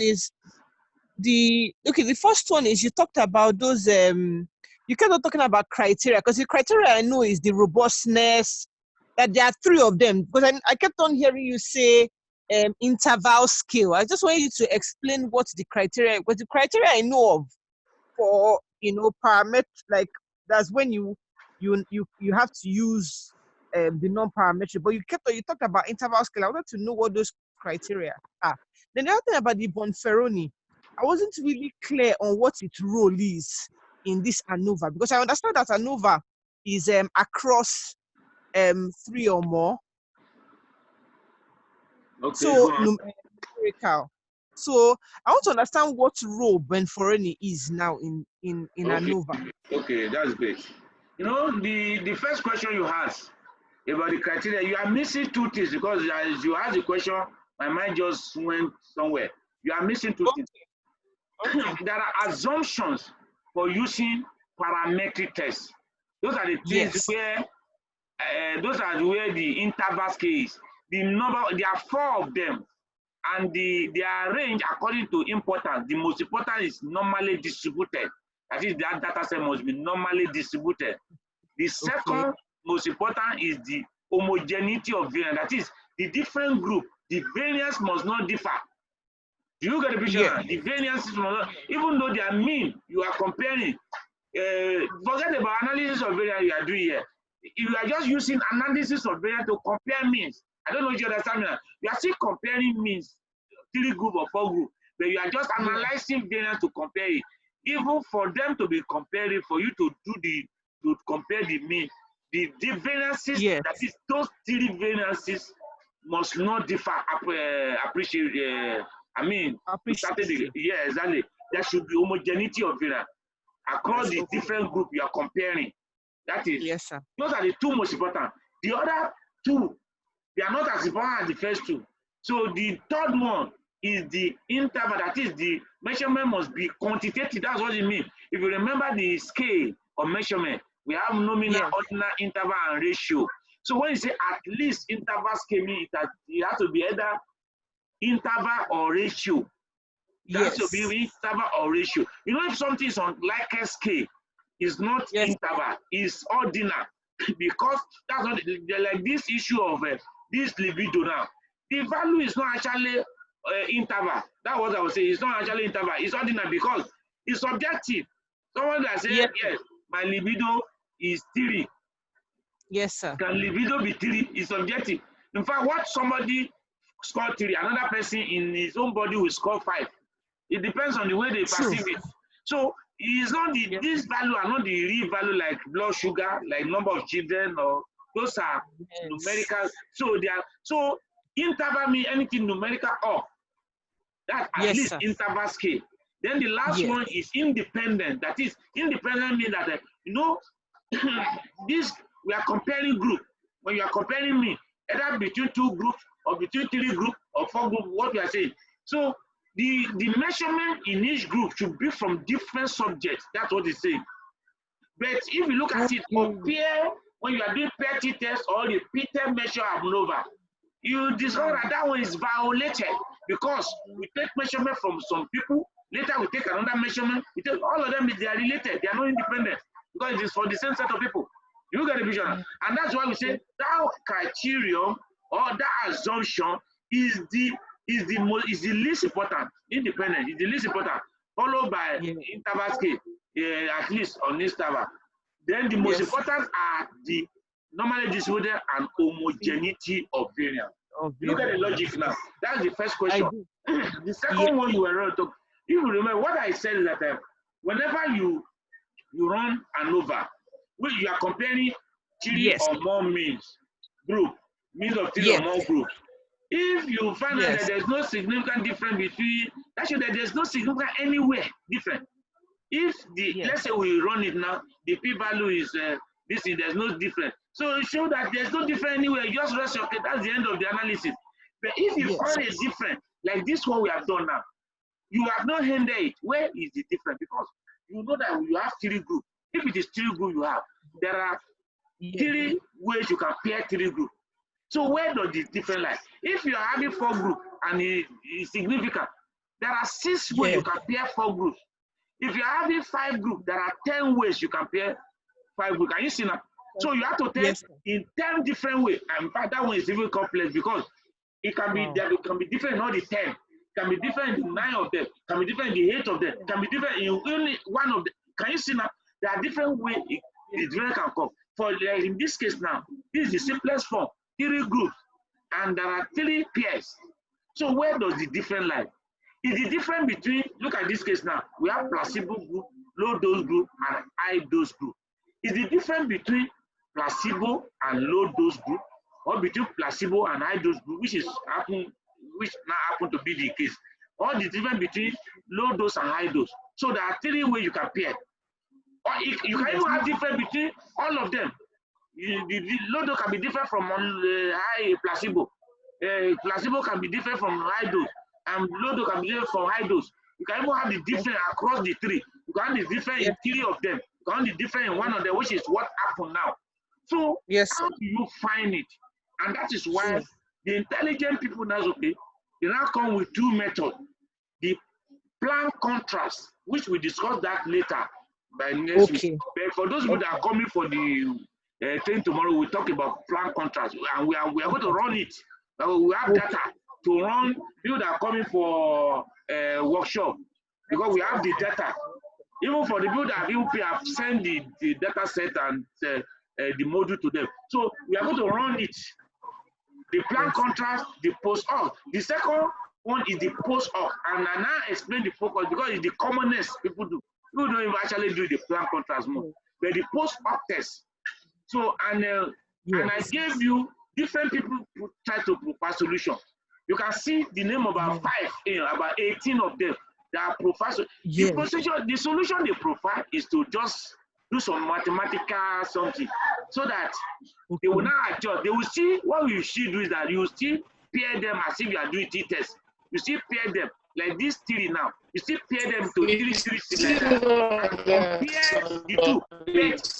The first one is you talked about those you kept on talking about criteria, because the criteria I know is the robustness, that there are 3 of them, because I kept on hearing you say interval scale. I just want you to explain what the criteria, because the criteria I know of for parametric, like that's when you have to use the non-parametric, but you talked about interval scale. I wanted to know what those criteria are. Then the other thing about the Bonferroni, I wasn't really clear on what its role is in this ANOVA, because I understand that ANOVA is across 3 or more. Okay, so numerical. So I want to understand what role Bonferroni is now in ANOVA. Okay, that's great. You know, the first question you asked about the criteria, you are missing 2 things, because as you asked the question, my mind just went somewhere. You are missing 2 things. Okay. There are assumptions for using parametric tests. Those are the things where the interval scale is. The number, there are 4 of them, and they are arranged according to importance. The most important is normally distributed. That is, that data set must be normally distributed. The second most important is the homogeneity of variance. That is, the different group, the variance must not differ. Do you get the picture? Yeah. The variances must not, even though they are mean, you are comparing. Forget about analysis of variance you are doing here. You are just using analysis of variance to compare means. I don't know if you understand me. You are still comparing means, 3 group or 4 group, but you are just analyzing variance to compare it. Even for them to be comparing, for you to do to compare the mean, the variances, that is, those 3 variances must not differ. Yeah, exactly. There should be homogeneity of variance across the different group you are comparing. That is, those are the 2 most important. The other 2, they are not as important as the first 2. So the third one is the interval. That is, the measurement must be quantitative. That's what it means. If you remember the scale of measurement, we have nominal, ordinal, interval, and ratio. So when you say at least interval scale, it has to be either interval or ratio. It has to be interval or ratio. You know, if something is on Likert scale, it's not interval, it's ordinal. Because that's not like this issue of this libido now. The value is not actually interval. That's what I was saying. It's not actually interval. It's ordinal because it's subjective. Someone that says, yes, my libido is 3. Yes, sir. Can libido be 3? It's subjective. In fact, what somebody scored 3, another person in his own body will score 5. It depends on the way they perceive it. So it's not this value are not the real value like blood sugar, like number of children, or those are numerical. So they are, so interval means anything numerical up. That at least interval scale. Then the last one is independent. That is, independent means that you know this we are comparing group. When you are comparing me, either between 2 groups or between 3 groups or 4 groups, what we are saying. So the measurement in each group should be from different subjects. That's what it's saying. But if you look at it, compare when you are doing pair t-test or repeated measure of ANOVA, you discover that one is violated because we take measurement from some people, later we take another measurement, we take all of them, they are related, they are not independent because it is for the same set of people. You get the vision? And that's why we say that criterion or that assumption is the least important. Independent is the least important, followed by interval scale, at least on interval. Then the most important are the normally distributed and homogeneity of variance. Look at the logic now. That's the first question. The second one you were running to, if you remember what I said is that whenever you run ANOVA, you are comparing 3 or more means of 3 or more groups. If you find out that there's no significant difference between, that shows that there's no significant anywhere different. If let's say we run it now, the p-value is this, there's no difference. So it shows that there's no difference anywhere. You just rest your case. That's the end of the analysis. But if you find a difference, like this one we have done now, you have not hindered it. Where is the difference? Because you know that you have 3 groups. If it is 3 groups you have, there are 3 ways you can pair 3 groups. So where does the difference lie? If you are having 4 groups and it is significant, there are 6 ways you can pair 4 groups. If you are having 5 groups, there are 10 ways you can pair 5 groups. Can you see now? So you have to take in 10 different ways. And in fact, that one is even complex because it can be it can be different in all the 10. It can be different in 9 of them. It can be different in the 8 of them. It can be different in only 1 of them. Can you see now? There are different ways it can come. For in this case now, this is the simplest form. 3 groups, and there are 3 pairs. So where does the difference lie? Is the difference between, look at this case now, we have placebo group, low dose group, and high dose group. Is the difference between placebo and low dose group, or between placebo and high dose group, which now happen to be the case, or the difference between low dose and high dose? So there are 3 ways you can pair. Or you can even have difference between all of them. The low dose can be different from high placebo. Placebo can be different from high dose, and low dose can be different from high dose. You can even have the difference across the 3. You can have the difference in 3 of them. You can have the difference in 1 of them, which is what happened now. So how do you find it? And that is why the intelligent people now, they now come with 2 methods. The plan contrast, which we discuss that later, by next week. Okay. But for those people that are coming for the train tomorrow, we'll talk about plan contracts, and we are going to run it. We have data to run. People that are coming for workshop, because we have the data. Even for the people that have sent the data set and the module to them. So we are going to run it. The plan contract, the post-hoc. The second one is the post-hoc. And I now explain the focus because it's the commonest people do. People don't even actually do the plan contracts more. But the post-hoc test. So, and I gave you different people who try to propose solution. You can see the name of about 18 of them that are profile. The solution they provide is to just do some mathematical something so that they will not adjust. They will see what you should do is that you still pair them as if you are doing t-test. You still pair them like this 3 now. You still pair them to 3 like that. And compare the two. But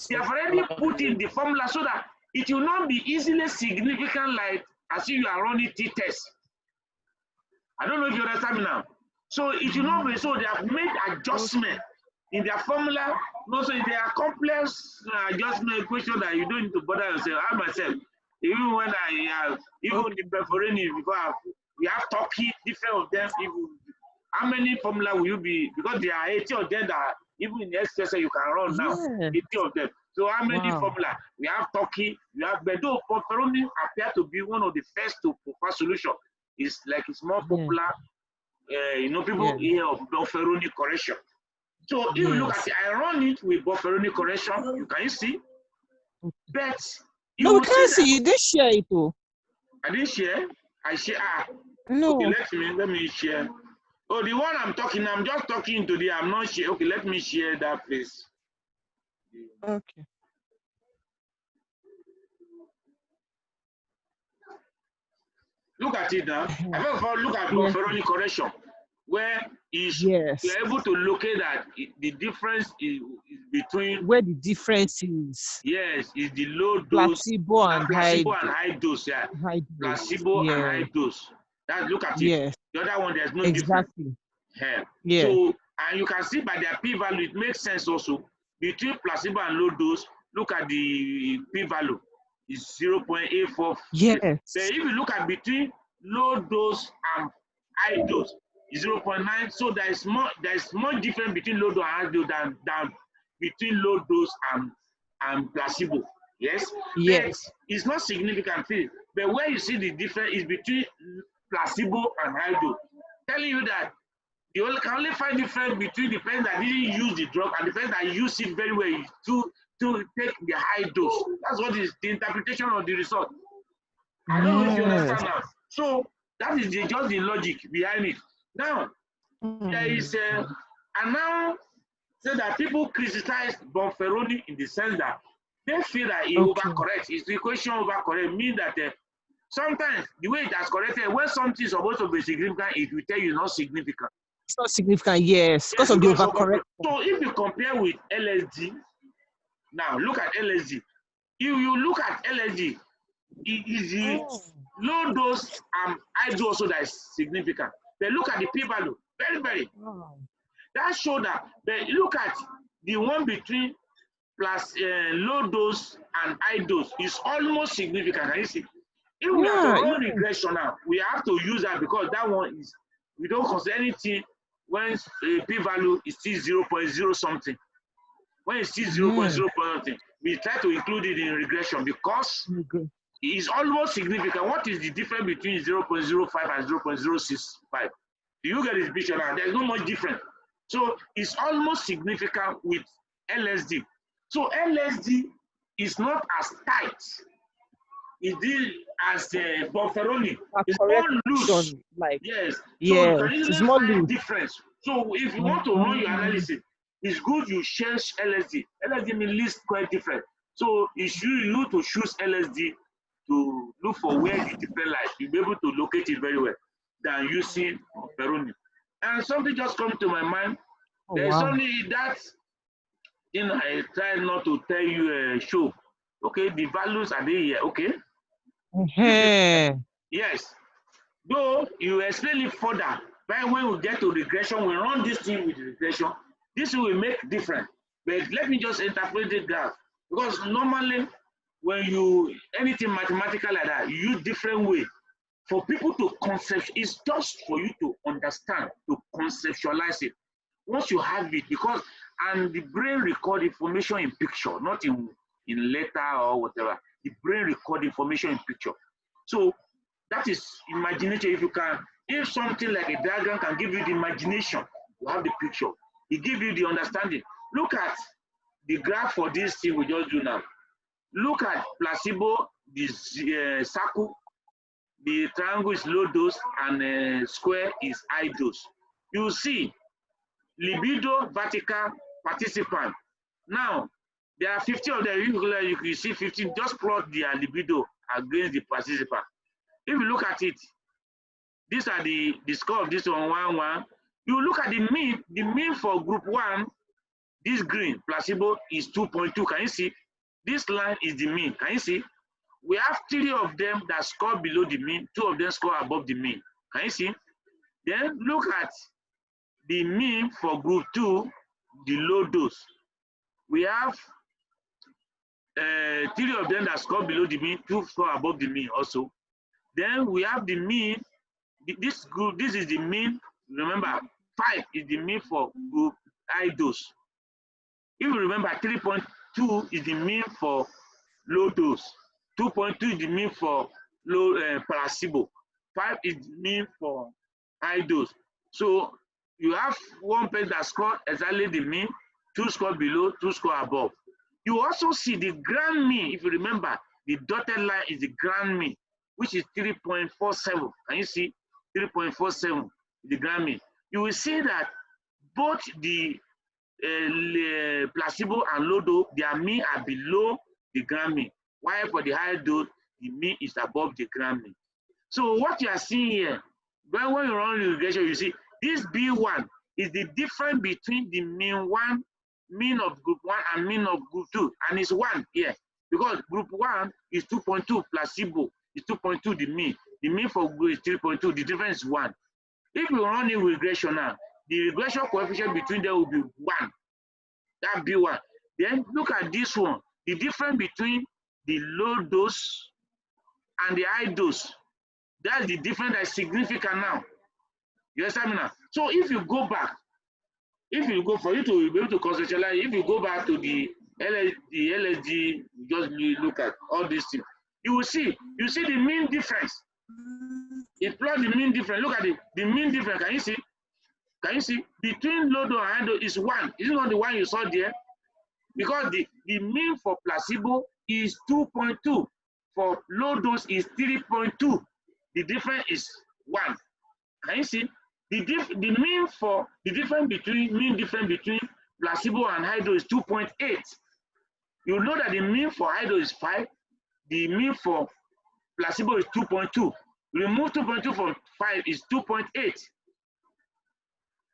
they have already put in the formula so that it will not be easily significant like as if you are running t-test. I don't know if you understand me now. So it will not be so they have made adjustment in their formula. No, so there are complex adjustment equations that you don't need to bother yourself. I myself, even when I have even the perforating, because we have Turkey, different of them. How many formula will you be? Because there are 80 of them that even in the SPSS you can run now. 80 of them. So how many formula? We have Turkey. We have Bedo. Perforating appear to be one of the first to propose solution. It's like it's more popular. People hear of Bufferoni correction. So if you look at it, I run it with Bufferoni correction. You can see, but no, we can't see. You didn't share it too. I didn't share. I share. No. Okay, let me share. Oh, the one I'm just talking today. I'm not share. Okay, let me share that place. Okay. Look at it now. I first of all look at Bufferoni correction, where you're able to locate that the difference is between where the difference is. Yes, is the low dose placebo and high dose. Yeah, placebo and high dose. That look at it. The other one there's no difference. Yeah. So and you can see by their p-value, it makes sense also between placebo and low dose. Look at the p-value. Is 0.84. Yes. But if you look at between low dose and high dose, is 0.9. So there is more difference between low dose and high dose than between low dose and placebo. Yes. Yes. But it's not significant thing. But where you see the difference is between placebo and high dose, telling you that you can only find difference between the person that didn't use the drug and the person that used it very well to take the high dose. That's what is the interpretation of the result. I don't know if you understand now. So that is just the logic behind it. Now, there is and now say that people criticize Bufferoni in the sense that they feel that he overcorrects. His equation overcorrect means that sometimes the way it has corrected, when something is supposed to be significant, it will tell you not significant. It's not significant, yes, because of the overcorrection. So if you compare with LSD, now look at LSD. If you look at LSD, it is the low dose and high dose also that is significant. But look at the p-value, very. That shows that. But look at the one between low dose and high dose is almost significant. Can you see? If we have to run regression now, we have to use that because that one is we don't consider anything when p-value is still 0.0 something. When it's still 0.0 something, we try to include it in regression because it is almost significant. What is the difference between 0.05 and 0.065? Do you get this picture now? There's not much difference. So it's almost significant with LSD. So LSD is not as tight. It is as Bufferoni. It's more loose. Yes. So you can easily find difference. So if you want to run your analysis, it's good you change LSD. LSD means least quite different. So it's you to choose LSD to look for where the different lies. You'll be able to locate it very well than using Bufferoni. And something just come to my mind. There's only that thing I try not to tell you show. Okay, the values are there here. Okay. Yes. Though you explain it further, but when we get to regression, we run this thing with regression. This will make difference. But let me just interpret the graph, because normally when you anything mathematical like that, you use different way for people to concept. It's just for you to understand, to conceptualize it. Once you have it, because and the brain record information in picture, not in letter or whatever. The brain record information in picture. So that is imagination. If you can, if something like a diagram can give you the imagination, you have the picture. It gives you the understanding. Look at the graph for this thing we just do now. Look at placebo, this circle, the triangle is low dose, and square is high dose. You see libido, vertical, participant. Now, there are 50 of them. You see 15, just plot their libido against the participant. If you look at it, these are the score of this one, 1-1. You look at the mean for group 1, this green, placebo, is 2.2. Can you see? This line is the mean. Can you see? We have 3 of them that score below the mean, 2 of them score above the mean. Can you see? Then look at the mean for group 2, the low dose. We have 3 of them that score below the mean, 2 score above the mean also. Then we have the mean. This group, this is the mean. Remember, 5 is the mean for group high dose. If you remember, 3.2 is the mean for low dose. 2.2 is the mean for low placebo. 5 is the mean for high dose. So you have one person that scored exactly the mean, 2 score below, 2 score above. You also see the grand mean. If you remember, the dotted line is the grand mean, which is 3.47. Can you see? 3.47 is the grand mean. You will see that both the placebo and low dose, their mean are below the grand mean, while for the high dose, the mean is above the grand mean. So what you are seeing here, when you run the regression, you see this B1 is the difference between the mean of group 1 and mean of group 2, and it's 1 here, because group 1 is 2.2, placebo is 2.2, the mean for group is 3.2, the difference is 1. If you run a regression now, the regression coefficient between them will be 1, that B1. Then look at this one, the difference between the low dose and the high dose. That's the difference that is significant now. You understand me now? So if you go back, if you go for you to be able to conceptualize, if you go back to the LSD, just look at all these things, you will see the mean difference. It plots the mean difference. Look at the mean difference. Can you see? Can you see? Between low dose and high dose is 1. Is it not the one you saw there? Because the mean for placebo is 2.2. For low dose is 3.2. The difference is 1. Can you see? The difference between placebo and high dose is 2.8. You know that the mean for high dose is 5. The mean for placebo is 2.2. Remove 2.2 from 5 is 2.8.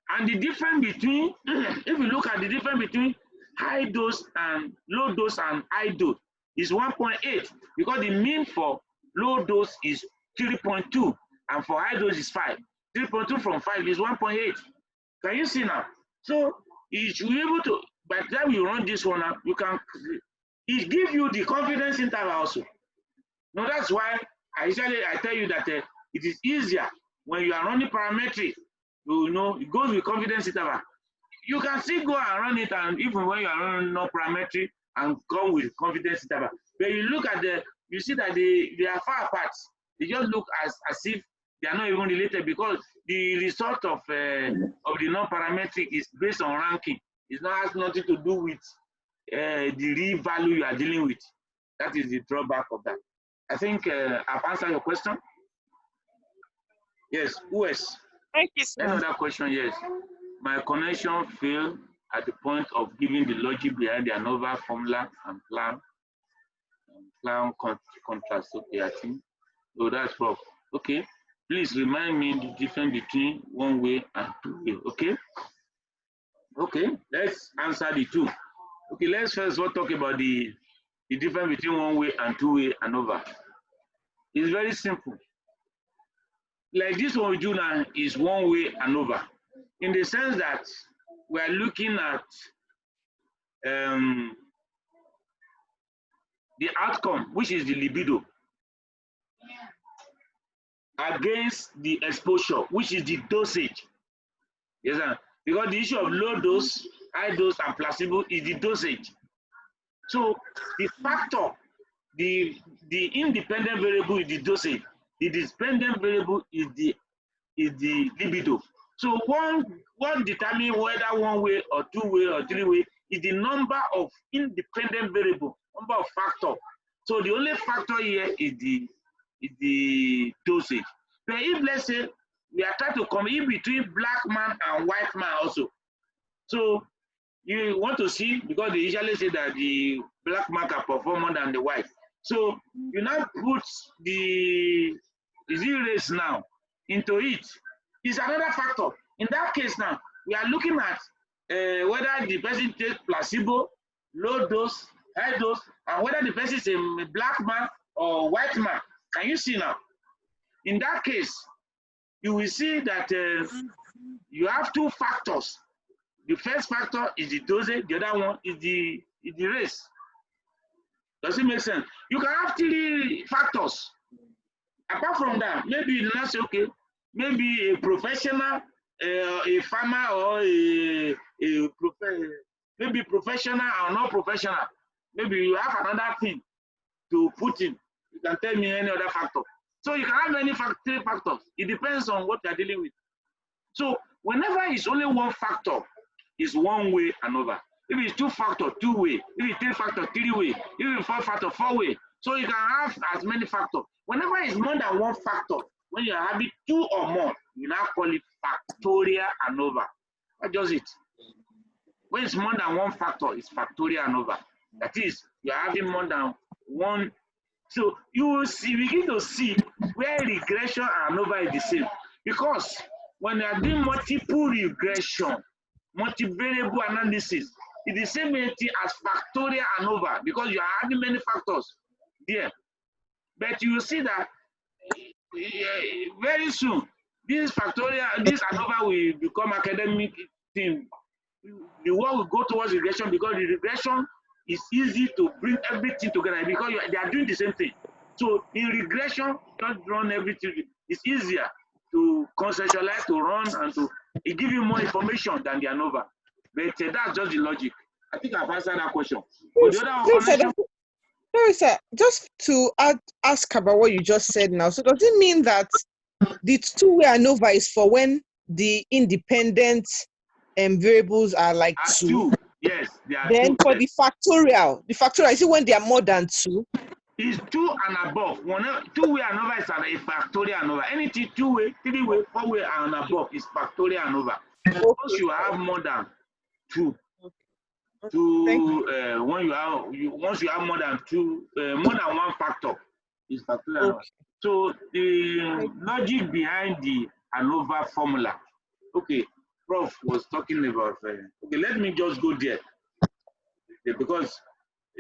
And the difference between, if you look at the difference between high dose and low dose and high dose is 1.8, because the mean for low dose is 3.2 and for high dose is 5. 3.2 from 5 is 1.8. Can you see now? So you should be able to, by the time you run this one up, you can, it gives you the confidence interval also. Now that's why I tell you that it is easier when you are running parametric. You know, it goes with confidence interval. You can still go and run it, and even when you are running non-parametric and come with confidence interval. But you look at you see that they are far apart. They just look as if they are not even related, because the result of the non-parametric is based on ranking. It has nothing to do with the real value you are dealing with. That is the drawback of that. I think I've answered your question. Yes, who else? Thank you, sir. Another question, yes. My connection failed at the point of giving the logic behind the ANOVA formula and plan contrast. Okay, I think. So that's prof. Okay. Please remind me the difference between one way and two way. Okay. Okay. Let's answer the two. Okay. Let's first talk about the difference between one way and two way ANOVA. It's very simple. Like this one we do now is one way ANOVA, in the sense that we are looking at the outcome, which is the libido, against the exposure, which is the dosage. Yes, sir. Because the issue of low dose, high dose, and placebo is the dosage. So the factor, the independent variable is the dosage. The dependent variable is the libido. So what determines whether one way or two way or three way is the number of independent variable, number of factor. So the only factor here is the dosage. But if let's say we are trying to come in between black man and white man also, so you want to see, because they usually say that the black man can perform more than the white. So you now put the race now into it. It's another factor. In that case now, we are looking at whether the person takes placebo, low dose, high dose, and whether the person is a black man or white man. Can you see now? In that case, you will see that you have two factors. The first factor is the dosage, the other one is the race. Does it make sense? You can have three factors. Apart from that, maybe you not say, okay, maybe a professional, a farmer, or maybe professional or not professional. Maybe you have another thing to put in. You can tell me any other factor. So you can have many three factors. It depends on what you're dealing with. So whenever it's only one factor, it's one way ANOVA. If it's two factor, two way. If it's three factor, three way. If it's four factor, four way. So you can have as many factors. Whenever it's more than one factor, when you are having two or more, you now call it factorial ANOVA. That's just it. When it's more than one factor, it's factorial ANOVA. That is, you are having more than one. So you will see, begin to see where regression and ANOVA is the same. Because when you are doing multiple regression, multivariable analysis, it's the same thing as factorial ANOVA, because you are adding many factors there. But you will see that very soon, this ANOVA will become academic thing. The world will go towards regression, because the regression is easy to bring everything together, because they are doing the same thing. So in regression, just run everything. It's easier to conceptualize, to run, and to give you more information than the ANOVA. But that's just the logic. I think I've answered that question. No, sir, just to ask about what you just said now. So does it mean that the two-way ANOVA is for when the independent variables are like two? Yes, they are. Then two. For the factorial, is it when they are more than two? Is 2 and above. Two-way ANOVA is a factorial ANOVA. Anything two-way, three-way, four-way and above is factorial ANOVA. Okay. Once you have more than two, once you have more than two, more than one factor is factorial ANOVA. So the logic behind the ANOVA formula. Okay, Prof was talking about. Okay, let me just go there, because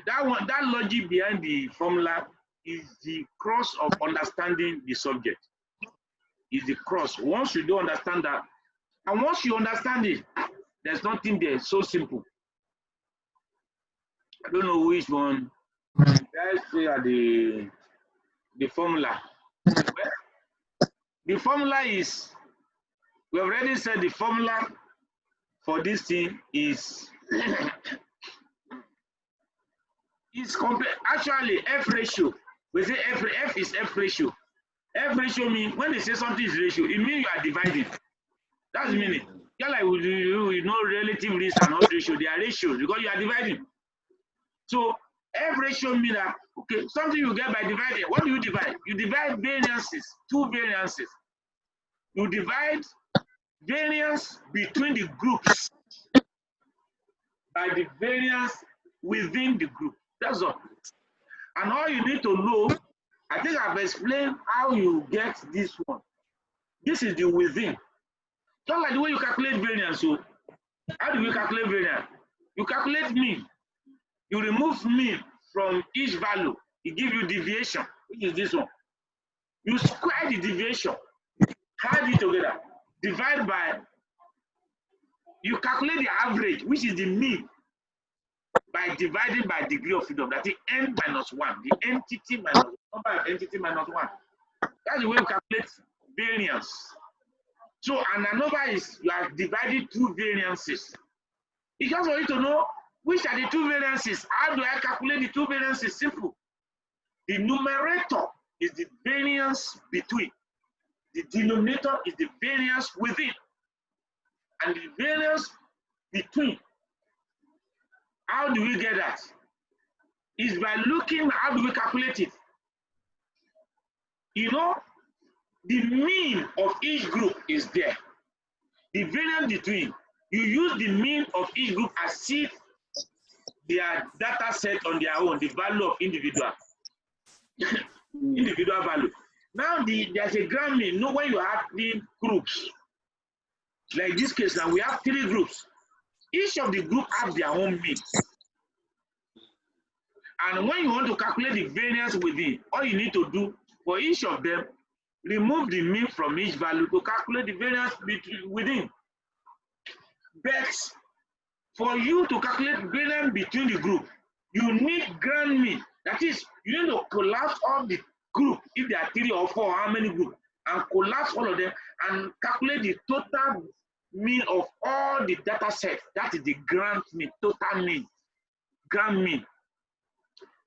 that logic behind the formula is the cross of understanding the subject. Is the cross. Once you don't understand that, and once you understand it, there's nothing there. It's so simple. I don't know which one. Let's say the formula. The formula is, we have already said the formula for this thing is actually F ratio. We say F is F ratio. F ratio means when they say something is ratio, it means you are dividing. That's the meaning. Just like you know relative risk and odds ratio, they are ratios because you are dividing. So F ratio means that, okay, something you get by dividing. What do you divide? You divide variances, two variances. You divide variance between the groups by the variance within the group. That's all. And all you need to know, I think I've explained how you get this one. This is the within. Just like the way you calculate variance. So how do you calculate variance? You calculate mean. You remove mean from each value. It gives you deviation, which is this one. You square the deviation, add it together, divide by, you calculate the average, which is the mean. by dividing by degree of freedom. That is n minus 1. The entity minus number of entity minus 1. That's the way we calculate variance. So an ANOVA is you are dividing two variances. It's just for you to know which are the two variances. How do I calculate the two variances? Simple. The numerator is the variance between. The denominator is the variance within. And the variance between. How do we get that? Is by looking, how do we calculate it? You know, the mean of each group is there. The variance between, you use the mean of each group as if their data set on their own, the value of individual. Individual value. Now there's a grand mean. No, when you have the groups, like this case now, we have 3 groups. Each of the group have their own mean. And when you want to calculate the variance within, all you need to do for each of them, remove the mean from each value to calculate the variance within. But for you to calculate variance between the group, you need grand mean. That is, you need to collapse all the group, if there are 3 or 4, how many groups, and collapse all of them and calculate the total mean of all the data sets. That is the grand mean, total mean, grand mean.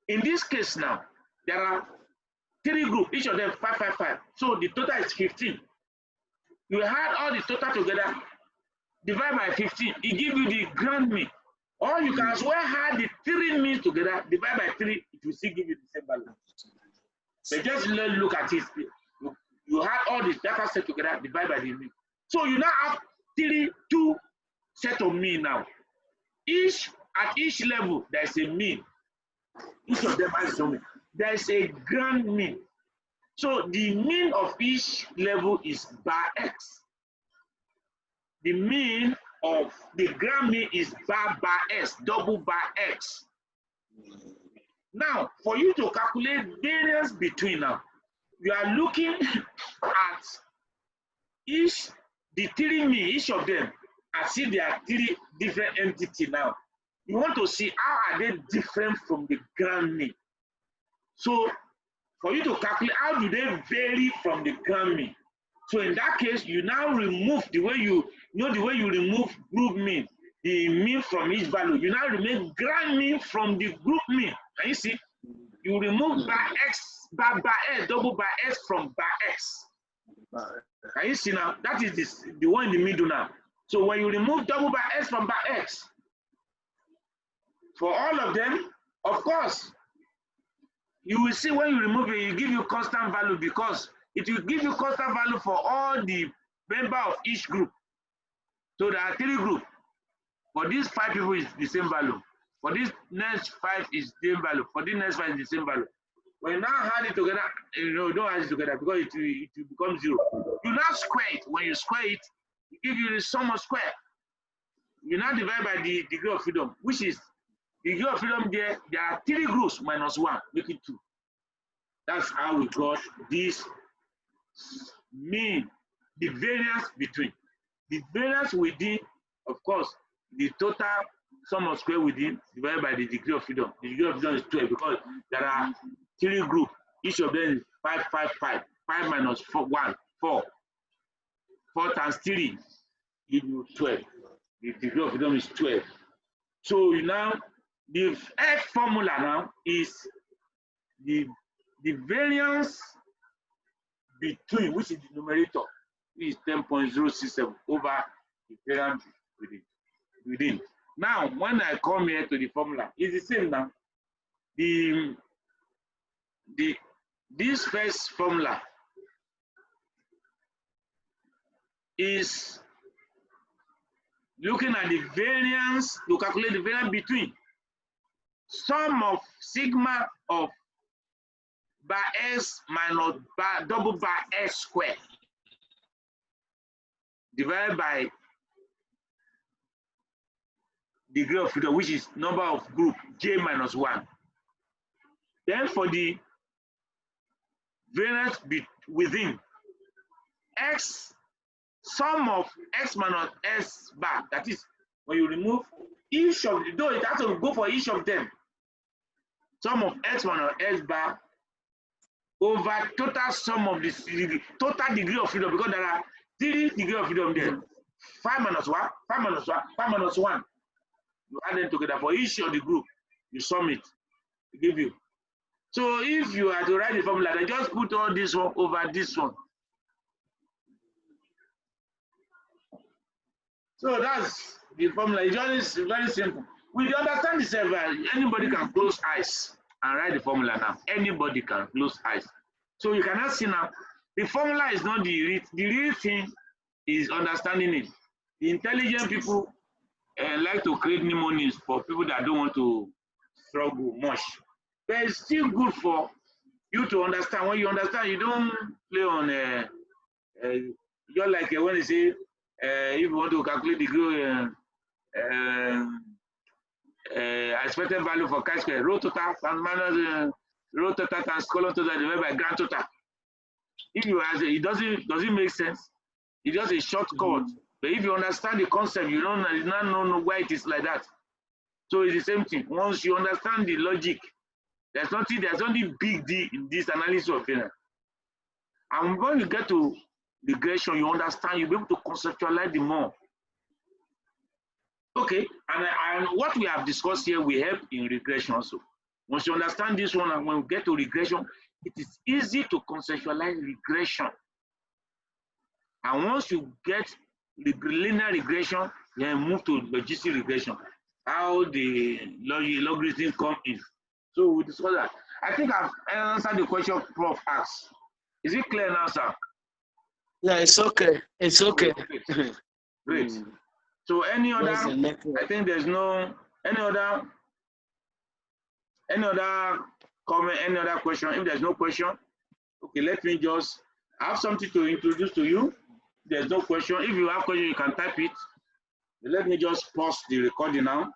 In this case now, there are 3 groups, each of them 5, 5, 5. So the total is 15. You add all the total together, divide by 15, it gives you the grand mean. Or you can as well add the 3 means together, divide by 3, it will still give you the same value. But just look at it. You add all the data set together, divide by the mean. So you now have 2 set of mean now. At each level, there is a mean. Each of them has some mean. There is a grand mean. So the mean of each level is bar x. The mean of the grand mean is bar s, double bar x. Now, for you to calculate variance between now, you are looking at the 3 mean, each of them, as if there are 3 different entities now. You want to see how are they different from the grand mean. So, for you to calculate how do they vary from the grand mean. So in that case, you now remove the way you remove group mean, the mean from each value. You now remove grand mean from the group mean. Can you see? You remove bar x, bar s, double bar s from bar x. Can you see now? That is the one in the middle now. So when you remove double bar s from bar x, for all of them, of course, you will see when you remove it, it give you constant value because it will give you constant value for all the members of each group. So there are 3 groups. For these 5 people, is the same value. For this next 5 is the same value. For this next 5 is the same value. When you now add it together, don't add it together because it will become 0. You now square it. When you square it, it gives you the sum of square. You now divide by the degree of freedom, which is the degree of freedom there. There are 3 groups minus 1, make it 2. That's how we got this mean, the variance between. The variance within, of course, the total sum of square within divided by the degree of freedom. The degree of freedom is 12 because there are 3 groups. Each of them is 5, 5, 5. 5 minus 4, 1, 4. 4 times 3 give you 12. The degree of freedom is 12. So now, the F formula now is the variance between, which is the numerator, which is 10.067 over the variance within. Now, when I come here to the formula, it's the same now. This first formula is looking at the variance to calculate the variance between sum of sigma of bar s minus double bar s squared divided by degree of freedom, which is number of group j minus 1. Then for the variance within x, sum of x minus s bar, that is when you remove each of, though it has to go for each of them, sum of x1 or x bar over total sum of the total degree of freedom, because there are 3 degrees of freedom there. 5 minus 1, 5 minus 1, 5 minus 1. You add them together for each of the group, you sum it, to give you. So if you are to write the formula, then just put all this one over this one. So that's the formula. It's just very simple. We understand this, anybody can close eyes and write the formula now. Anybody can close eyes. So you cannot see now. The formula is not the real thing is understanding it. The intelligent people like to create mnemonics for people that don't want to struggle much. But it's still good for you to understand. When you understand, you don't play on just like when they say if you want to calculate the growth expected value for chi-square, row total and minus row total times column total divided by grand total. If you ask it, doesn't make sense. It's just a shortcut. But if you understand the concept, you don't know why it is like that. So it's the same thing. Once you understand the logic, there's only big deal in this analysis of failure. And when you get to regression, you understand, you'll be able to conceptualize the more. Okay, and what we have discussed here will help in regression also. Once you understand this one, and when we get to regression, it is easy to conceptualize regression. And once you get the linear regression, then move to logistic regression, how the logarithm come in. So we discuss that. I think I've answered the question Prof asked. Is it clear now, sir? Yeah, it's okay. It's okay. Great. So any other, I think there's no, any other comment, any other question? If there's no question, okay, let me just, I have something to introduce to you. There's no question. If you have question, you can type it. Let me just pause the recording now.